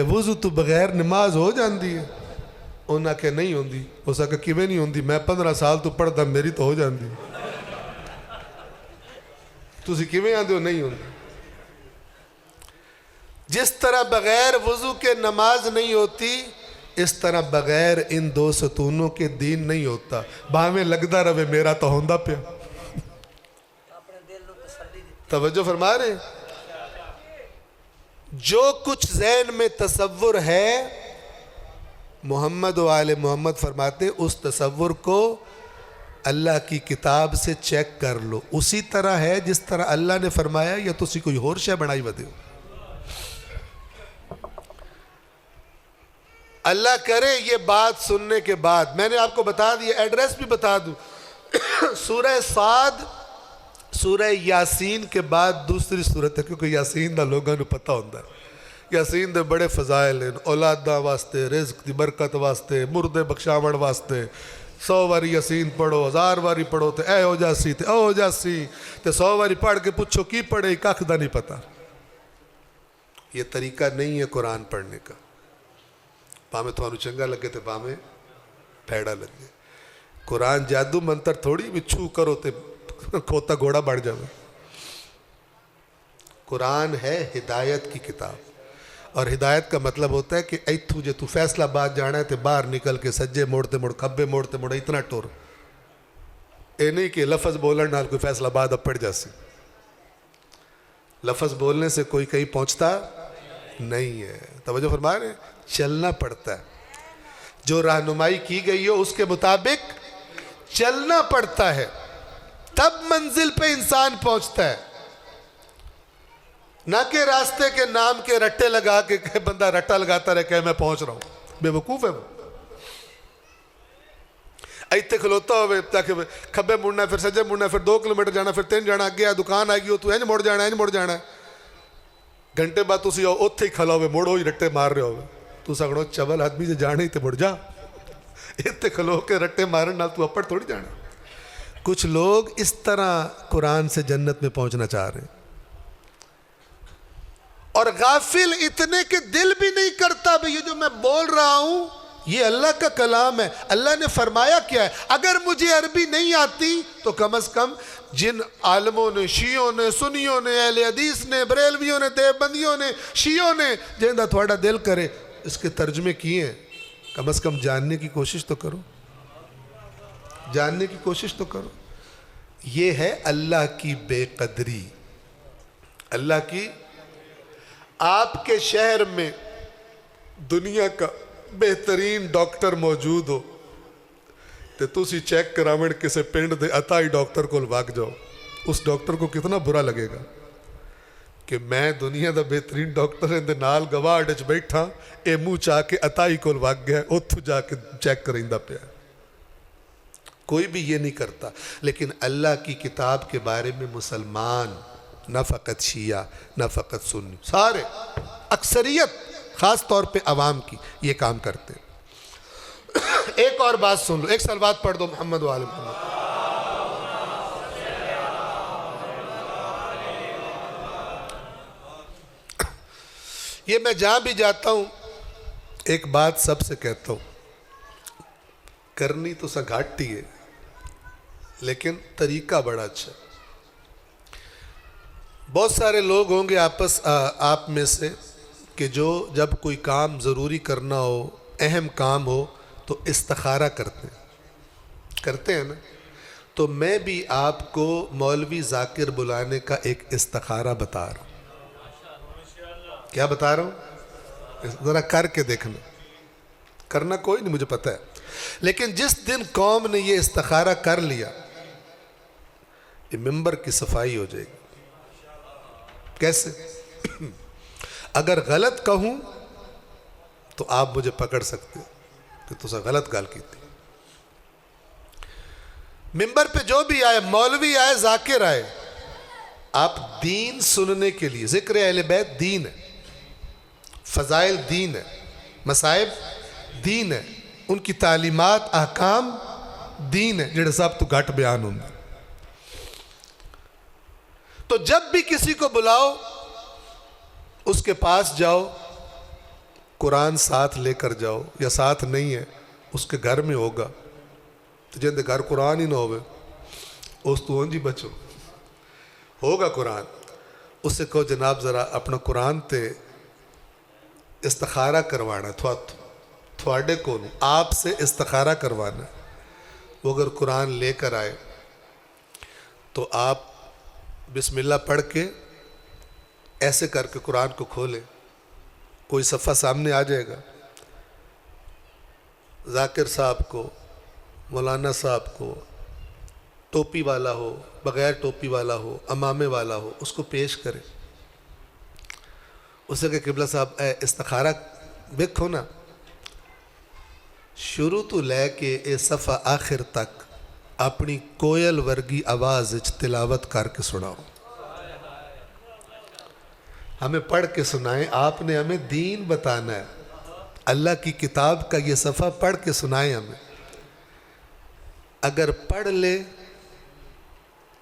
وضو تو بغیر نماز ہو جاندی ہے انہاں کہ نہیں ہوندی اس کا کیویں نہیں ہوندی میں 15 سال تو پڑھدا میری تو ہو جاندی تسی کیویں آندے ہو نہیں ہوندی جس طرح بغیر وضو کے نماز نہیں ہوتی اس طرح بغیر ان دو ستونوں کے دین نہیں ہوتا باہمیں لگدا رہے میرا تو ہوندا پیا توجہ فرما رہے جو کچھ ذہن میں تصور ہے محمد و آل محمد فرماتے ہیں اس تصور کو اللہ کی کتاب سے چیک کر لو اسی طرح ہے جس طرح اللہ نے فرمایا یا تسی کوئی اور شے بنائی ودے ہو اللہ کرے یہ بات سننے کے بعد میں نے آپ کو بتا دیا ایڈریس بھی بتا دوں سورہ صاد سورہ یاسین کے بعد دوسری سورت ہے کیونکہ یاسین دا لوگوں نے پتہ ہوندہ ہے یاسین دے بڑے فضائل ہیں اولاداں واسطے رزق دی برکت واسطے مردے بخشاوڑ واسطے 100 واری یاسین پڑھو 1000 واری پڑھو تے اے ہو جاسی تے او ہو جاسی تے 100 واری پڑھ کے پوچھو کی پڑھے کاکھ دا نہیں پتا یہ طریقہ نہیں ہے قرآن پڑھنے کا پامیں تو انہوں چنگا لگے تے پامیں پھیڑا لگے قرآن جادو منتر تھوڑی بھی چھو کرو تے کھوتا گھوڑا بڑھ جاوے قرآن ہے ہدایت کی کتاب اور ہدایت کا مطلب ہوتا ہے کہ ایتھو جے تو فیصلہ بات جانا ہے تے باہر نکل کے سجے موڑتے موڑ کھبے موڑتے موڑ اتنا ٹور یہ نہیں کہ لفظ بولن نال کوئی فیصلہ بعد اب پڑ جاسی. لفظ بولنے سے کوئی کہیں پہنچتا نہیں ہے. توجہ فرما رہے ہیں؟ چلنا پڑتا ہے. جو رہنمائی کی گئی ہو اس کے مطابق چلنا پڑتا ہے, تب منزل پہ انسان پہنچتا ہے. نہ کہ راستے کے نام کے رٹے لگا کے کہ بندہ رٹا لگاتا رہے کہ میں پہنچ رہا ہوں. بے وقوف ہے وہ. ایتے کھلوتا ہوئے تاکہ کھبے مڑنا ہے, پھر سجے مڑنا ہے, پھر 2 کلومیٹر جانا, پھر 3 جانا, اگے دکان آئے گی ہو تو اینج مڑ جانا, اینج مڑ جانا ہے. گھنٹے بعد تسی اوتھے ہی کھلا ہوئے موڑو ہی رٹے مار رہے ہوئے. تو سکڑو چبل آدمی سے جانے ہی تے مڑ جا. ایتے کھلو کے رٹے مارن نال تو اپڑ تھوڑی جانا. کچھ لوگ اس طرح قرآن سے جنت میں پہنچنا چاہ رہے ہیں, اور غافل اتنے کہ دل بھی نہیں کرتا بھئی یہ جو میں بول رہا ہوں یہ اللہ کا کلام ہے. اللہ نے فرمایا کیا ہے. اگر مجھے عربی نہیں آتی تو کم از کم جن عالموں نے, شیعوں نے, سنیوں نے, اہل حدیث نے, بریلویوں نے, دیوبندیوں نے, شیعوں نے, جہاں تھوڑا دل کرے اس کے ترجمے کیے ہیں, کم از کم جاننے کی کوشش تو کرو. جاننے کی کوشش تو کرو. یہ ہے اللہ کی بے قدری. اللہ کی. آپ کے شہر میں دنیا کا بہترین ڈاکٹر موجود ہو تو تسی چیک کراوڑ کسے پنڈ دے عطائی ڈاکٹر کو لواگ جاؤ, اس ڈاکٹر کو کتنا برا لگے گا کہ میں دنیا دا بہترین ڈاکٹر ہیں دے نال گواہ اڈج بیٹھا, اے منہ چاہ کے عطائی کو لواگ گیا, اتھو جا کے چیک کریں دا پیا. کوئی بھی یہ نہیں کرتا. لیکن اللہ کی کتاب کے بارے میں مسلمان, نہ فقط شیعہ, نہ فقط سنی, سارے اکثریت, خاص طور پہ عوام کی, یہ کام کرتے ہیں. ایک اور بات سن لو, ایک صلوات پڑھ دو محمد و آل محمد. یہ میں جہاں بھی جاتا ہوں ایک بات سب سے کہتا ہوں, کرنی تو سا گھاٹی ہے لیکن طریقہ بڑا اچھا. بہت سارے لوگ ہوں گے آپ میں سے کہ جو جب کوئی کام ضروری کرنا ہو, اہم کام ہو تو استخارہ کرتے ہیں نا. تو میں بھی آپ کو مولوی ذاکر بلانے کا ایک استخارہ بتا رہا ہوں. کیا بتا رہا ہوں؟ ذرا کر کے دیکھنا. کرنا کوئی نہیں, مجھے پتہ ہے. لیکن جس دن قوم نے یہ استخارہ کر لیا, یہ ممبر کی صفائی ہو جائے گی. کیسے؟ اگر غلط کہوں تو آپ مجھے پکڑ سکتے کہ تو سا غلط گال کی تھی. ممبر پہ جو بھی آئے, مولوی آئے, ذاکر آئے, آپ دین سننے کے لیے, ذکر اہل بیت دین ہے, فضائل دین ہے, مصائب دین ہے, ان کی تعلیمات احکام دین ہے, جڑے صاحب تو گھٹ بیان ہوں. تو جب بھی کسی کو بلاؤ اس کے پاس جاؤ, قرآن ساتھ لے کر جاؤ, یا ساتھ نہیں ہے اس کے گھر میں ہوگا تو جن دے گھر قرآن ہی نہ ہوئے اس تو جی بچو, ہوگا قرآن. اس سے کہو جناب ذرا اپنا قرآن تے استخارہ کروانا ہے, تھوڑے کو آپ سے استخارہ کروانا ہے. وہ اگر قرآن لے کر آئے تو آپ بسم اللہ پڑھ کے ایسے کر کے قرآن کو کھولے, کوئی صفحہ سامنے آ جائے گا. ذاکر صاحب کو, مولانا صاحب کو, ٹوپی والا ہو, بغیر ٹوپی والا ہو, امامے والا ہو, اس کو پیش کرے. اسے کہ قبلہ صاحب اے استخارہ دیکھو نا, شروع تو لے کے اے صفحہ آخر تک اپنی کوئل ورگی آواز تلاوت کر کے سناؤ. ہمیں پڑھ کے سنائیں, آپ نے ہمیں دین بتانا ہے. اللہ کی کتاب کا یہ صفحہ پڑھ کے سنائیں ہمیں. اگر پڑھ لے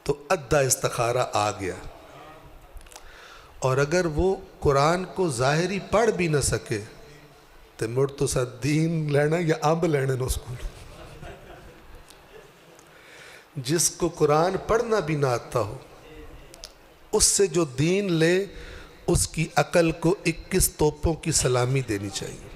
تو ادھا استخارہ آ گیا, اور اگر وہ قرآن کو ظاہری پڑھ بھی نہ سکے تو مڑ تو سا دین لینا یا امب لینے نو سکول. جس کو قرآن پڑھنا بھی نہ آتا ہو اس سے جو دین لے اس کی عقل کو 21 توپوں کی سلامی دینی چاہیے.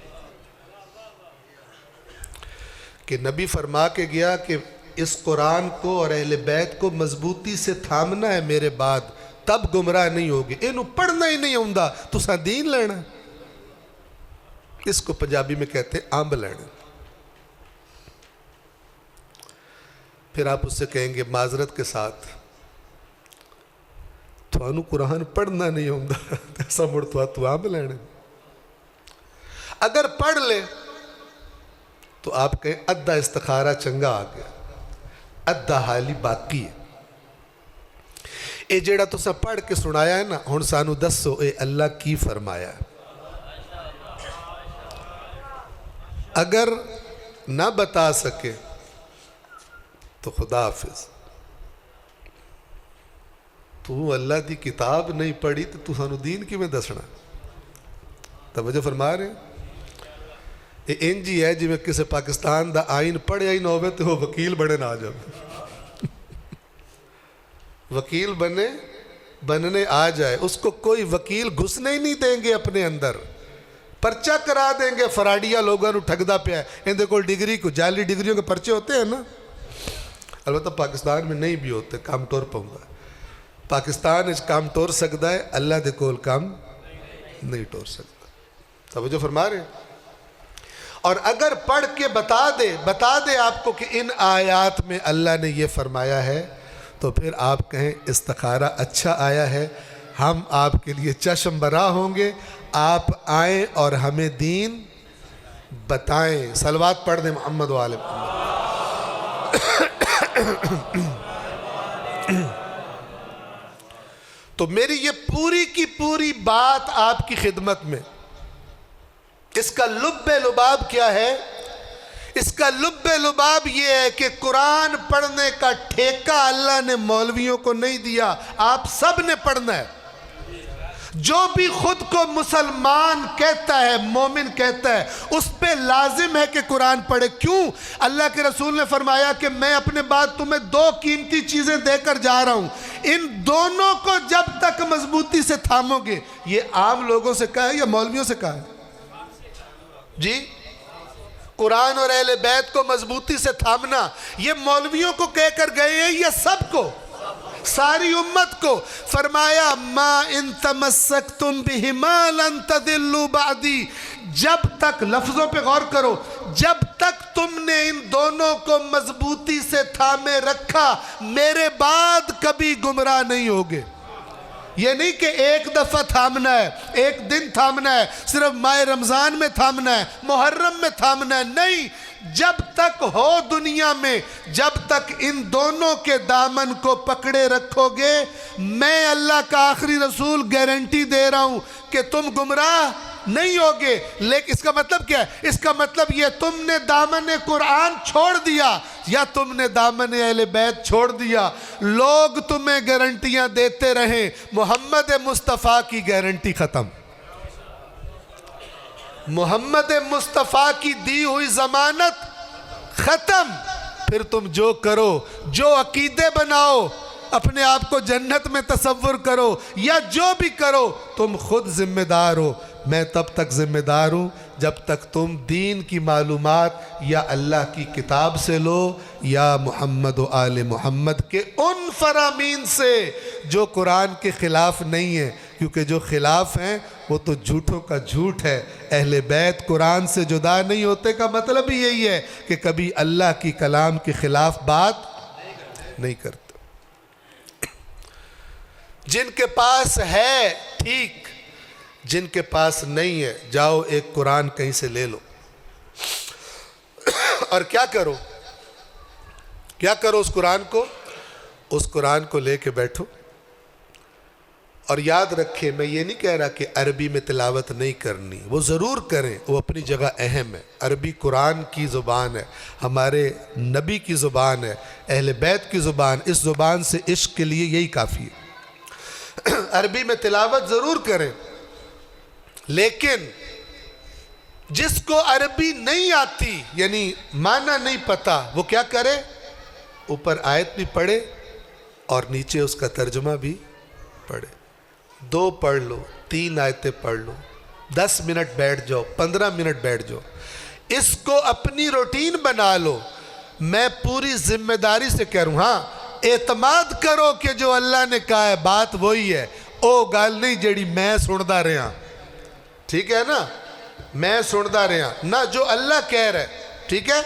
کہ نبی فرما کے گیا کہ اس قرآن کو اور اہل بیت کو مضبوطی سے تھامنا ہے میرے بعد، تب گمراہ نہیں ہوگے۔ انہوں پڑھنا ہی نہیں ہوندا تو سا دین لینا۔ اس کو پنجابی میں کہتے ہیں آمب لینا۔ پھر آپ اس سے کہیں گے معذرت کے ساتھ تو انہوں قرآن پڑھنا نہیں ہوندا ایسا مڑ تو آمب لینا۔ اگر پڑھ لے تو آپ کہیں ادھا استخارہ چنگا آ گیا، ادھا حالی باقی ہے۔ اے جیڑا تو سا پڑھ کے سنایا ہے نا، ہن سانو دسو اے اللہ کی فرمایا ہے۔ اگر نہ بتا سکے تو خدا حافظ۔ تو اللہ دی کتاب نہیں پڑھی تو سانو دین کی میں دسنا؟ توجہ فرما رہے ہیں؟ یہ انجی ہے جی میں کسی پاکستان دا آئین پڑھیا ہی نہ ہوئے تو وہ وکیل بنے نہ آ جائے، وکیل بننے آ جائے، اس کو کوئی وکیل گھسنے ہی نہیں دیں گے اپنے اندر، پرچہ کرا دیں گے۔ فراڈیا لوگوں نے ٹھگدا پیا ہے، اندے کول ڈگری کو جعلی ڈگریوں کے پرچے ہوتے ہیں نا، البتہ پاکستان میں نہیں بھی ہوتے، کام ٹور پاؤں گا۔ پاکستان اس کام ٹور سکتا ہے، اللہ دے کول کام نہیں ٹور سکتا۔ توجہ فرما رہے ہیں؟ اور اگر پڑھ کے بتا دے آپ کو کہ ان آیات میں اللہ نے یہ فرمایا ہے، تو پھر آپ کہیں استخارہ اچھا آیا ہے، ہم آپ کے لیے چشم برا ہوں گے، آپ آئیں اور ہمیں دین بتائیں۔ صلوات پڑھ دیں محمد و آل محمد۔ تو میری یہ پوری کی پوری بات آپ کی خدمت میں، اس کا لب لباب کیا ہے؟ اس کا لب لباب یہ ہے کہ قرآن پڑھنے کا ٹھیکہ اللہ نے مولویوں کو نہیں دیا، آپ سب نے پڑھنا ہے۔ جو بھی خود کو مسلمان کہتا ہے، مومن کہتا ہے، اس پہ لازم ہے کہ قرآن پڑھے۔ کیوں؟ اللہ کے رسول نے فرمایا کہ میں اپنے بعد تمہیں دو قیمتی چیزیں دے کر جا رہا ہوں، ان دونوں کو جب تک مضبوطی سے تھامو گے۔ یہ عام لوگوں سے کہا ہے یا مولویوں سے کہا ہے؟ جی، قرآن اور اہل بیت کو مضبوطی سے تھامنا یہ مولویوں کو کہہ کر گئے ہیں یا سب کو؟ ساری امت کو۔ فرمایا ما ان تمسکتم بہما لن تضلوا بعدی، جب تک، لفظوں پہ غور کرو، جب تک تم نے ان دونوں کو مضبوطی سے تھامے رکھا میرے بعد کبھی گمراہ نہیں ہوگے۔ یہ نہیں کہ ایک دفعہ تھامنا ہے، ایک دن تھامنا ہے، صرف ماہ رمضان میں تھامنا ہے، محرم میں تھامنا ہے، نہیں، جب تک ہو دنیا میں، جب تک ان دونوں کے دامن کو پکڑے رکھو گے، میں اللہ کا آخری رسول گارنٹی دے رہا ہوں کہ تم گمراہ نہیں ہوگے۔ لیکن اس کا مطلب کیا ہے؟ اس کا مطلب یہ تم نے دامن قرآن چھوڑ دیا یا تم نے دامن اہل بیت چھوڑ دیا، لوگ تمہیں گارنٹیاں دیتے رہیں، محمد مصطفیٰ کی گارنٹی ختم، محمد مصطفیٰ کی دی ہوئی ضمانت ختم۔ پھر تم جو کرو، جو عقیدے بناؤ، اپنے آپ کو جنت میں تصور کرو یا جو بھی کرو، تم خود ذمہ دار ہو۔ میں تب تک ذمہ دار ہوں جب تک تم دین کی معلومات یا اللہ کی کتاب سے لو یا محمد و آل محمد کے ان فرامین سے جو قرآن کے خلاف نہیں ہیں، کیونکہ جو خلاف ہیں وہ تو جھوٹوں کا جھوٹ ہے۔ اہل بیت قرآن سے جدا نہیں ہوتے کا مطلب ہی یہی ہے کہ کبھی اللہ کی کلام کے خلاف بات نہیں کرتے۔ جن کے پاس ہے ٹھیک، جن کے پاس نہیں ہے جاؤ ایک قرآن کہیں سے لے لو، اور کیا کرو اس قرآن کو لے کے بیٹھو۔ اور یاد رکھیں، میں یہ نہیں کہہ رہا کہ عربی میں تلاوت نہیں کرنی، وہ ضرور کریں، وہ اپنی جگہ اہم ہے۔ عربی قرآن کی زبان ہے، ہمارے نبی کی زبان ہے، اہل بیت کی زبان، اس زبان سے عشق کے لیے یہی کافی ہے۔ عربی میں تلاوت ضرور کریں، لیکن جس کو عربی نہیں آتی، یعنی معنی نہیں پتا، وہ کیا کرے؟ اوپر آیت بھی پڑھے اور نیچے اس کا ترجمہ بھی پڑھے۔ 2 پڑھ لو، 3 آیتیں پڑھ لو، 10 منٹ بیٹھ جاؤ، 15 منٹ بیٹھ جاؤ، اس کو اپنی روٹین بنا لو۔ میں پوری ذمہ داری سے کہہ رہا ہوں، ہاں اعتماد کرو کہ جو اللہ نے کہا ہے بات وہی ہے، او گل نہیں جیڑی میں سندا رہا، ٹھیک ہے نا، میں سندا رہا نہ، جو اللہ کہہ رہا ہے، ٹھیک ہے۔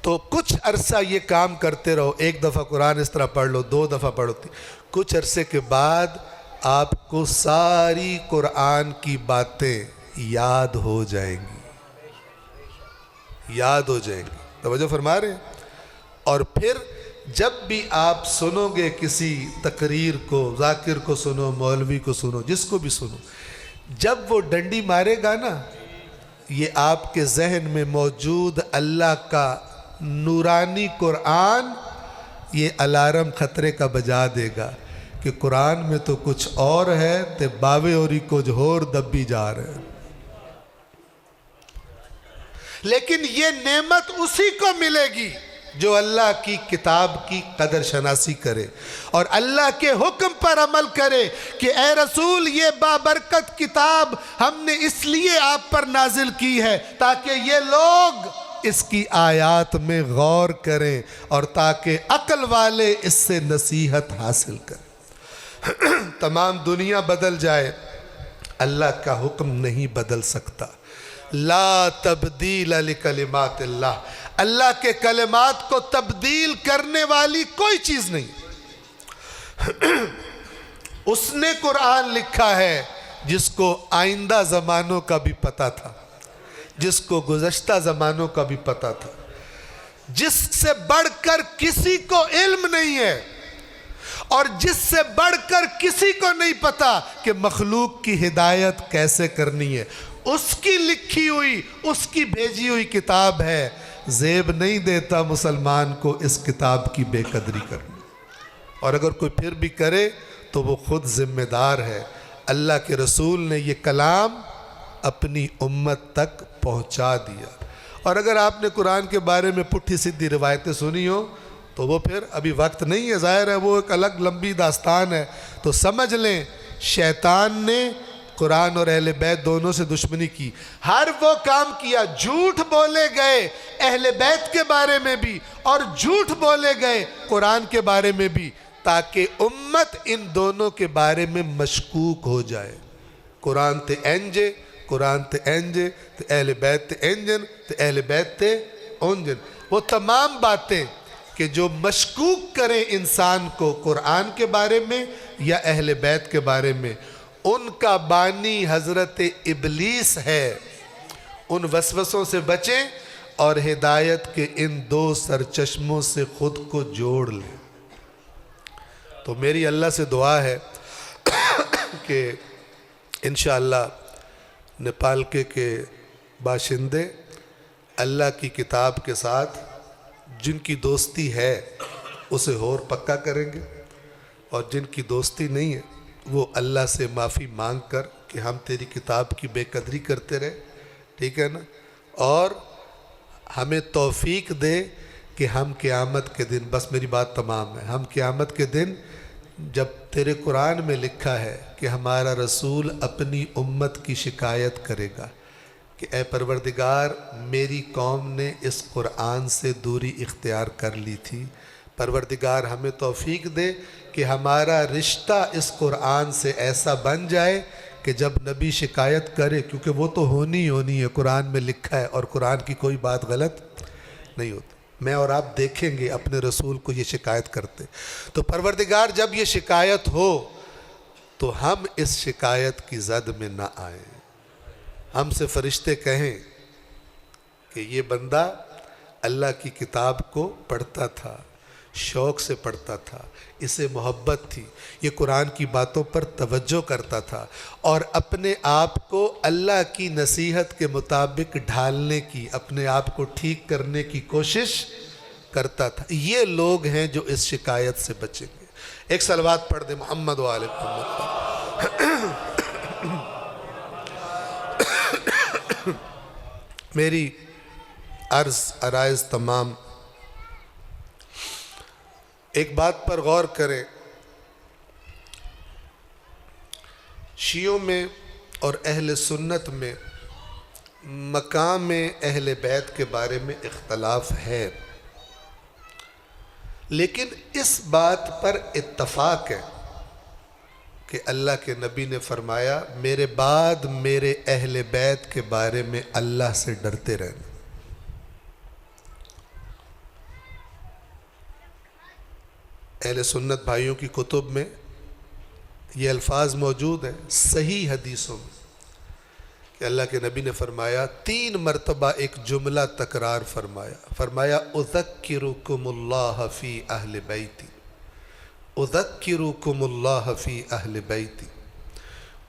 تو کچھ عرصہ یہ کام کرتے رہو، ایک دفعہ قرآن اس طرح پڑھ لو، 2 دفعہ پڑھو، کچھ عرصے کے بعد آپ کو ساری قرآن کی باتیں یاد ہو جائیں گی، یاد ہو جائیں گی، توجہ فرما رہے ہیں۔ اور پھر جب بھی آپ سنو گے کسی تقریر کو، ذاکر کو سنو، مولوی کو سنو، جس کو بھی سنو، جب وہ ڈنڈی مارے گا نا، یہ آپ کے ذہن میں موجود اللہ کا نورانی قرآن یہ الارم خطرے کا بجا دے گا کہ قرآن میں تو کچھ اور ہے تے باوے اوری کچھ اور دبی جا رہے ہیں۔ لیکن یہ نعمت اسی کو ملے گی جو اللہ کی کتاب کی قدر شناسی کرے اور اللہ کے حکم پر عمل کرے کہ اے رسول یہ بابرکت کتاب ہم نے اس لیے آپ پر نازل کی ہے تاکہ یہ لوگ اس کی آیات میں غور کریں اور تاکہ عقل والے اس سے نصیحت حاصل کریں۔ تمام دنیا بدل جائے، اللہ کا حکم نہیں بدل سکتا۔ لا تبدیل لکلمات اللہ، اللہ کے کلمات کو تبدیل کرنے والی کوئی چیز نہیں۔ اس نے قرآن لکھا ہے جس کو آئندہ زمانوں کا بھی پتہ تھا، جس کو گزشتہ زمانوں کا بھی پتہ تھا، جس سے بڑھ کر کسی کو علم نہیں ہے اور جس سے بڑھ کر کسی کو نہیں پتا کہ مخلوق کی ہدایت کیسے کرنی ہے۔ اس کی لکھی ہوئی، اس کی بھیجی ہوئی کتاب ہے، زیب نہیں دیتا مسلمان کو اس کتاب کی بے قدری کرنا، اور اگر کوئی پھر بھی کرے تو وہ خود ذمہ دار ہے۔ اللہ کے رسول نے یہ کلام اپنی امت تک پہنچا دیا، اور اگر آپ نے قرآن کے بارے میں پٹھی سیدھی روایتیں سنی ہو تو وہ پھر ابھی وقت نہیں ہے، ظاہر ہے وہ ایک الگ لمبی داستان ہے، تو سمجھ لیں شیطان نے قرآن اور اہل بیت دونوں سے دشمنی کی، ہر وہ کام کیا، جھوٹ بولے گئے اہل بیت کے بارے میں بھی اور جھوٹ بولے گئے قرآن کے بارے میں بھی، تاکہ امت ان دونوں کے بارے میں مشکوک ہو جائے۔ قرآن تے انجے، قرآن تے انجے، تے اہل بیت تے انجن، تے اہل بیت تے انجن، وہ تمام باتیں کہ جو مشکوک کریں انسان کو قرآن کے بارے میں یا اہل بیت کے بارے میں، ان کا بانی حضرت ابلیس ہے۔ ان وسوسوں سے بچیں اور ہدایت کے ان 2 سرچشموں سے خود کو جوڑ لیں۔ تو میری اللہ سے دعا ہے کہ انشاءاللہ نیپال کے باشندے اللہ کی کتاب کے ساتھ جن کی دوستی ہے اسے اور پکا کریں گے، اور جن کی دوستی نہیں ہے وہ اللہ سے معافی مانگ کر کہ ہم تیری کتاب کی بے قدری کرتے رہے، ٹھیک ہے نا، اور ہمیں توفیق دے کہ ہم قیامت کے دن، بس میری بات تمام ہے، ہم قیامت کے دن جب تیرے قرآن میں لکھا ہے کہ ہمارا رسول اپنی امت کی شکایت کرے گا کہ اے پروردگار میری قوم نے اس قرآن سے دوری اختیار کر لی تھی، پروردگار ہمیں توفیق دے کہ ہمارا رشتہ اس قرآن سے ایسا بن جائے کہ جب نبی شکایت کرے، کیونکہ وہ تو ہونی ہے، قرآن میں لکھا ہے اور قرآن کی کوئی بات غلط نہیں ہوتی، میں اور آپ دیکھیں گے اپنے رسول کو یہ شکایت کرتے، تو پروردگار جب یہ شکایت ہو تو ہم اس شکایت کی زد میں نہ آئیں، ہم سے فرشتے کہیں کہ یہ بندہ اللہ کی کتاب کو پڑھتا تھا، شوق سے پڑھتا تھا، اسے محبت تھی، یہ قرآن کی باتوں پر توجہ کرتا تھا اور اپنے آپ کو اللہ کی نصیحت کے مطابق ڈھالنے کی، اپنے آپ کو ٹھیک کرنے کی کوشش کرتا تھا، یہ لوگ ہیں جو اس شکایت سے بچیں گے۔ ایک صلوات پڑھ دیں محمد و آل محمد۔ میری عرض عرائض تمام، ایک بات پر غور کریں، شیعوں میں اور اہل سنت میں مقام اہل بیت کے بارے میں اختلاف ہے، لیکن اس بات پر اتفاق ہے کہ اللہ کے نبی نے فرمایا میرے بعد میرے اہل بیت کے بارے میں اللہ سے ڈرتے رہنا۔ اہل سنت بھائیوں کی کتب میں یہ الفاظ موجود ہیں صحیح حدیثوں میں کہ اللہ کے نبی نے فرمایا 3 مرتبہ ایک جملہ تکرار فرمایا اذکرکم اللہ فی اہل بیتی، اذکرکم اللہ فی اہل بیتی،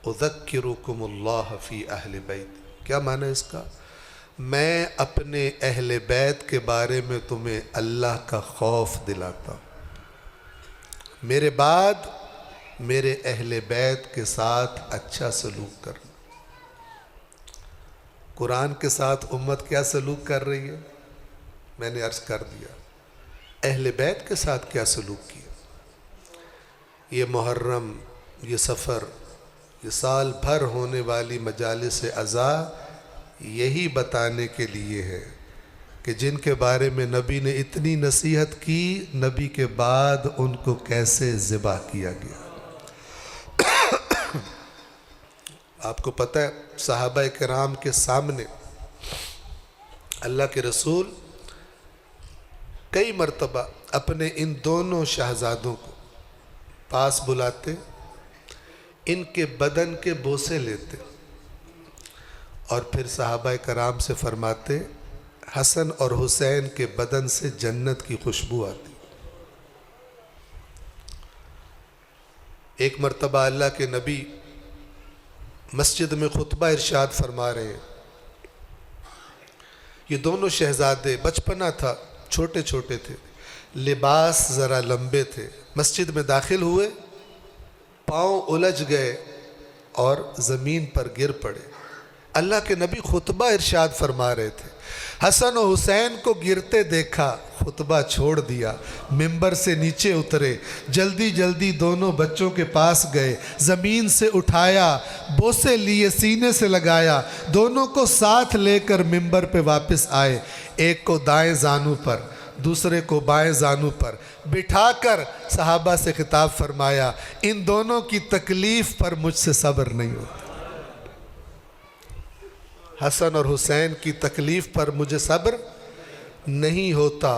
اذکرکم اللہ فی اہل بیتی۔ کیا معنی ہے اس کا؟ میں اپنے اہل بیت کے بارے میں تمہیں اللہ کا خوف دلاتا ہوں، میرے بعد میرے اہل بیت کے ساتھ اچھا سلوک کرنا۔ قرآن کے ساتھ امت کیا سلوک کر رہی ہے؟ میں نے عرض کر دیا۔ اہل بیت کے ساتھ کیا سلوک کیا؟ یہ محرم، یہ سفر، یہ سال بھر ہونے والی مجالس عزا یہی بتانے کے لیے ہے کہ جن کے بارے میں نبی نے اتنی نصیحت کی، نبی کے بعد ان کو کیسے ذبح کیا گیا۔ آپ کو پتہ ہے صحابہ کرام کے سامنے اللہ کے رسول کئی مرتبہ اپنے ان دونوں شہزادوں کو پاس بلاتے، ان کے بدن کے بوسے لیتے اور پھر صحابہ کرام سے فرماتے حسن اور حسین کے بدن سے جنت کی خوشبو آتی۔ ایک مرتبہ اللہ کے نبی مسجد میں خطبہ ارشاد فرما رہے ہیں، یہ دونوں شہزادے بچپنا تھا، چھوٹے چھوٹے تھے، لباس ذرا لمبے تھے، مسجد میں داخل ہوئے، پاؤں الجھ گئے اور زمین پر گر پڑے۔ اللہ کے نبی خطبہ ارشاد فرما رہے تھے، حسن و حسین کو گرتے دیکھا، خطبہ چھوڑ دیا، ممبر سے نیچے اترے، جلدی جلدی دونوں بچوں کے پاس گئے، زمین سے اٹھایا، بوسے لیے، سینے سے لگایا، دونوں کو ساتھ لے کر ممبر پہ واپس آئے، ایک کو دائیں زانوں پر، دوسرے کو بائیں زانوں پر بٹھا کر صحابہ سے خطاب فرمایا ان دونوں کی تکلیف پر مجھ سے صبر نہیں ہوتا، حسن اور حسین کی تکلیف پر مجھے صبر نہیں ہوتا۔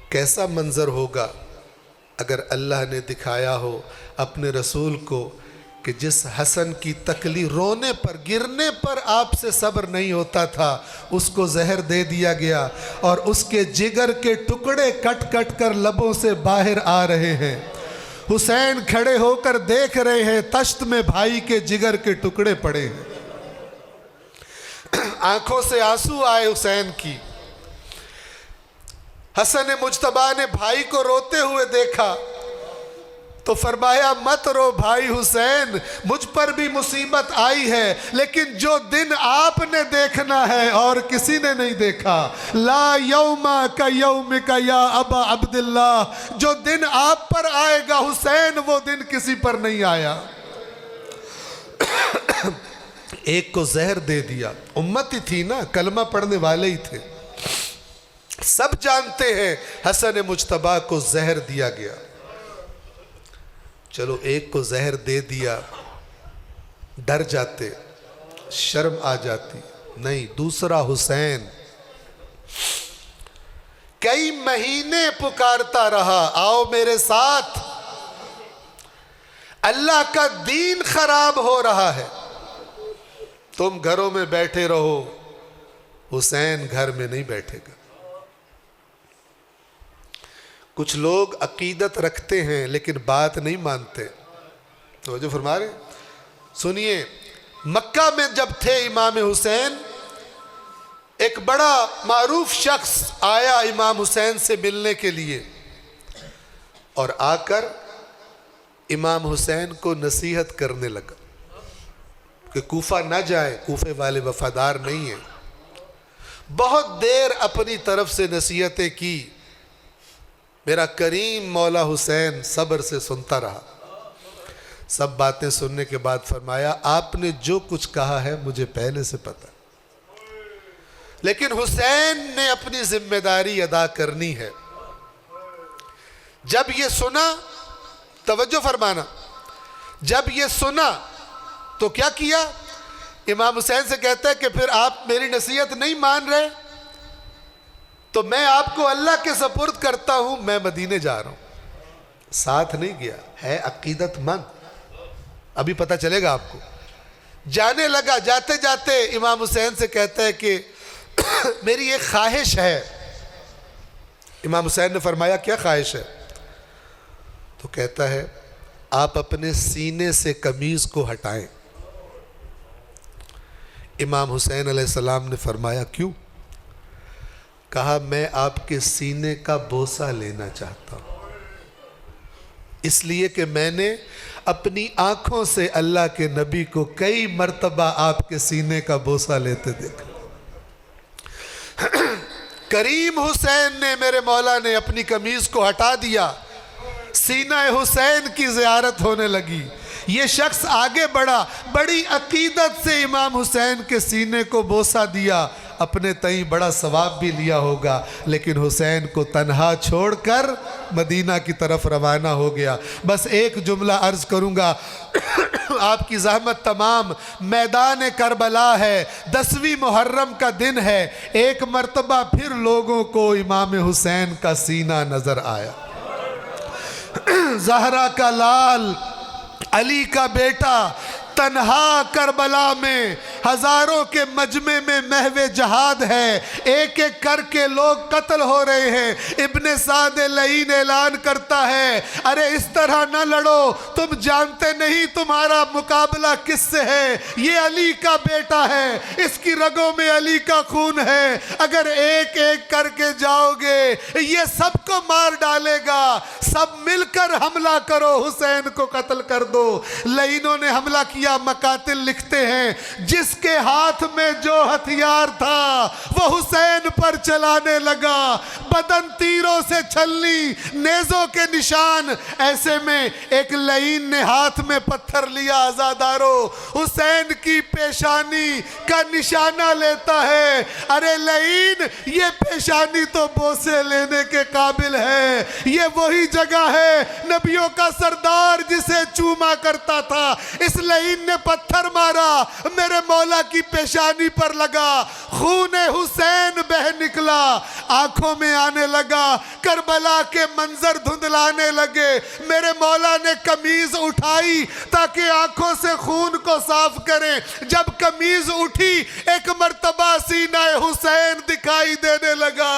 کیسا منظر ہوگا اگر اللہ نے دکھایا ہو اپنے رسول کو کہ جس حسن کی تکلیف، رونے پر، گرنے پر آپ سے صبر نہیں ہوتا تھا، اس کو زہر دے دیا گیا اور اس کے جگر کے ٹکڑے کٹ کٹ کر لبوں سے باہر آ رہے ہیں۔ حسین کھڑے ہو کر دیکھ رہے ہیں تشت میں بھائی کے جگر کے ٹکڑے پڑے ہیں، آنکھوں سے آنسو آئے حسین کی۔ حسن مجتبیٰ نے بھائی کو روتے ہوئے دیکھا تو فرمایا مت رو بھائی حسین، مجھ پر بھی مصیبت آئی ہے لیکن جو دن آپ نے دیکھنا ہے اور کسی نے نہیں دیکھا، لا یوم کا یوم کا یا ابا عبداللہ، جو دن آپ پر آئے گا حسین وہ دن کسی پر نہیں آیا۔ ایک کو زہر دے دیا، امت ہی تھی نا، کلمہ پڑھنے والے ہی تھے، سب جانتے ہیں حسن مجتبیٰ کو زہر دیا گیا۔ چلو ایک کو زہر دے دیا، ڈر جاتے، شرم آ جاتی، نہیں، دوسرا حسین کئی مہینے پکارتا رہا آؤ میرے ساتھ، اللہ کا دین خراب ہو رہا ہے، تم گھروں میں بیٹھے رہو، حسین گھر میں نہیں بیٹھے گا۔ کچھ لوگ عقیدت رکھتے ہیں لیکن بات نہیں مانتے، توجہ فرما رہے ہیں؟ سنیے، مکہ میں جب تھے امام حسین، ایک بڑا معروف شخص آیا امام حسین سے ملنے کے لیے اور آ کر امام حسین کو نصیحت کرنے لگا کہ کوفہ نہ جائے، کوفے والے وفادار نہیں ہیں۔ بہت دیر اپنی طرف سے نصیحتیں کی، میرا کریم مولا حسین صبر سے سنتا رہا، سب باتیں سننے کے بعد فرمایا آپ نے جو کچھ کہا ہے مجھے پہلے سے پتا، لیکن حسین نے اپنی ذمہ داری ادا کرنی ہے۔ جب یہ سنا، توجہ فرمانا، جب یہ سنا تو کیا کیا؟ امام حسین سے کہتا ہے کہ پھر آپ میری نصیحت نہیں مان رہے تو میں آپ کو اللہ کے سپرد کرتا ہوں، میں مدینے جا رہا ہوں۔ ساتھ نہیں گیا، ہے عقیدت مند، ابھی پتہ چلے گا آپ کو۔ جانے لگا، جاتے جاتے امام حسین سے کہتا ہے کہ میری ایک خواہش ہے۔ امام حسین نے فرمایا کیا خواہش ہے؟ تو کہتا ہے آپ اپنے سینے سے قمیض کو ہٹائیں۔ امام حسین علیہ السلام نے فرمایا کیوں؟ کہا میں آپ کے سینے کا بوسہ لینا چاہتا ہوں، اس لیے کہ میں نے اپنی آنکھوں سے اللہ کے نبی کو کئی مرتبہ آپ کے سینے کا بوسہ لیتے دیکھا۔ کریم حسین نے، میرے مولا نے اپنی قمیض کو ہٹا دیا، سینہ حسین کی زیارت ہونے لگی۔ یہ شخص آگے بڑھا، بڑی عقیدت سے امام حسین کے سینے کو بوسہ دیا، اپنے تئیں بڑا ثواب بھی لیا ہوگا، لیکن حسین کو تنہا چھوڑ کر مدینہ کی طرف روانہ ہو گیا۔ بس ایک جملہ عرض کروں گا، آپ کی زحمت تمام۔ میدان کربلا ہے، 10ویں محرم کا دن ہے، ایک مرتبہ پھر لوگوں کو امام حسین کا سینہ نظر آیا۔ زہرا کا لال، علی کا بیٹا، تنہا کربلا میں ہزاروں کے مجمع میں محو جہاد ہے، ایک ایک کر کے لوگ قتل ہو رہے ہیں۔ ابن سعد لعین اعلان کرتا ہے ارے اس طرح نہ لڑو، تم جانتے نہیں تمہارا مقابلہ کس سے ہے، یہ علی کا بیٹا ہے، اس کی رگوں میں علی کا خون ہے، اگر ایک ایک کر کے جاؤ گے یہ سب کو مار ڈالے گا، سب مل کر حملہ کرو، حسین کو قتل کر دو۔ لعینوں نے حملہ کیا۔ مقاتل لکھتے ہیں جس کے ہاتھ میں جو ہتھیار تھا وہ حسین پر چلانے لگا، بدن تیروں سے چھلنی، نیزوں کے نشان۔ ایسے میں ایک لعین نے ہاتھ میں پتھر لیا، عزادارو حسین کی پیشانی کا نشانہ لیتا ہے۔ ارے لعین یہ پیشانی تو بوسے لینے کے قابل ہے، یہ وہی جگہ ہے نبیوں کا سردار جسے چوما کرتا تھا۔ اس لعین نے پتھر مارا، میرے مولا کی پیشانی پر لگا، خون حسین بہ نکلا، آنکھوں میں آنے لگا، کربلا کے منظر دھندلانے لگے۔ میرے مولا نے قمیض اٹھائی تاکہ آنکھوں سے خون کو صاف کریں۔ جب قمیض اٹھی ایک مرتبہ سینہ حسین دکھائی دینے لگا۔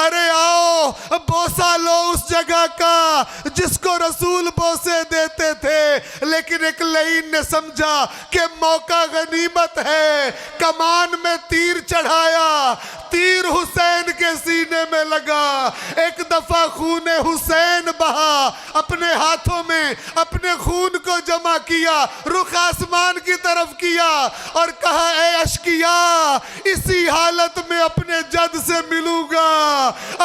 ارے آؤ بوسہ لو اس جگہ کا جس کو رسول بوسے دیتے تھے، لیکن ایک لعین نے سمجھا کہ موقع غنیمت ہے، کمان میں تیر چڑھایا، تیر حسین کے سینے میں لگا، ایک دفعہ خون حسین بہا، اپنے ہاتھوں میں اپنے خون کو جمع کیا، رخ آسمان کی طرف کیا اور کہا اے اشقیاء اسی حالت میں اپنے جد سے ملوں گا،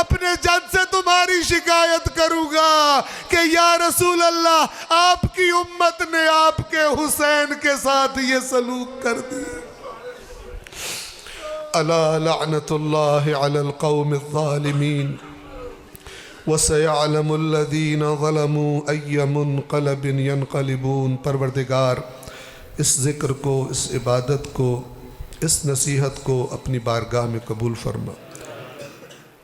اپنے جد سے تمہاری شکایت کروں گا کہ یا رسول اللہ آپ کی امت نے آپ کے حسین کے ساتھ یہ سلوک کر دیا۔ الا لعنت اللہ علی القوم الظالمین وسيعلم الذین ظلموا ای منقلب ینقلبون۔ پروردگار اس ذکر کو، اس عبادت کو، اس نصیحت کو اپنی بارگاہ میں قبول فرما۔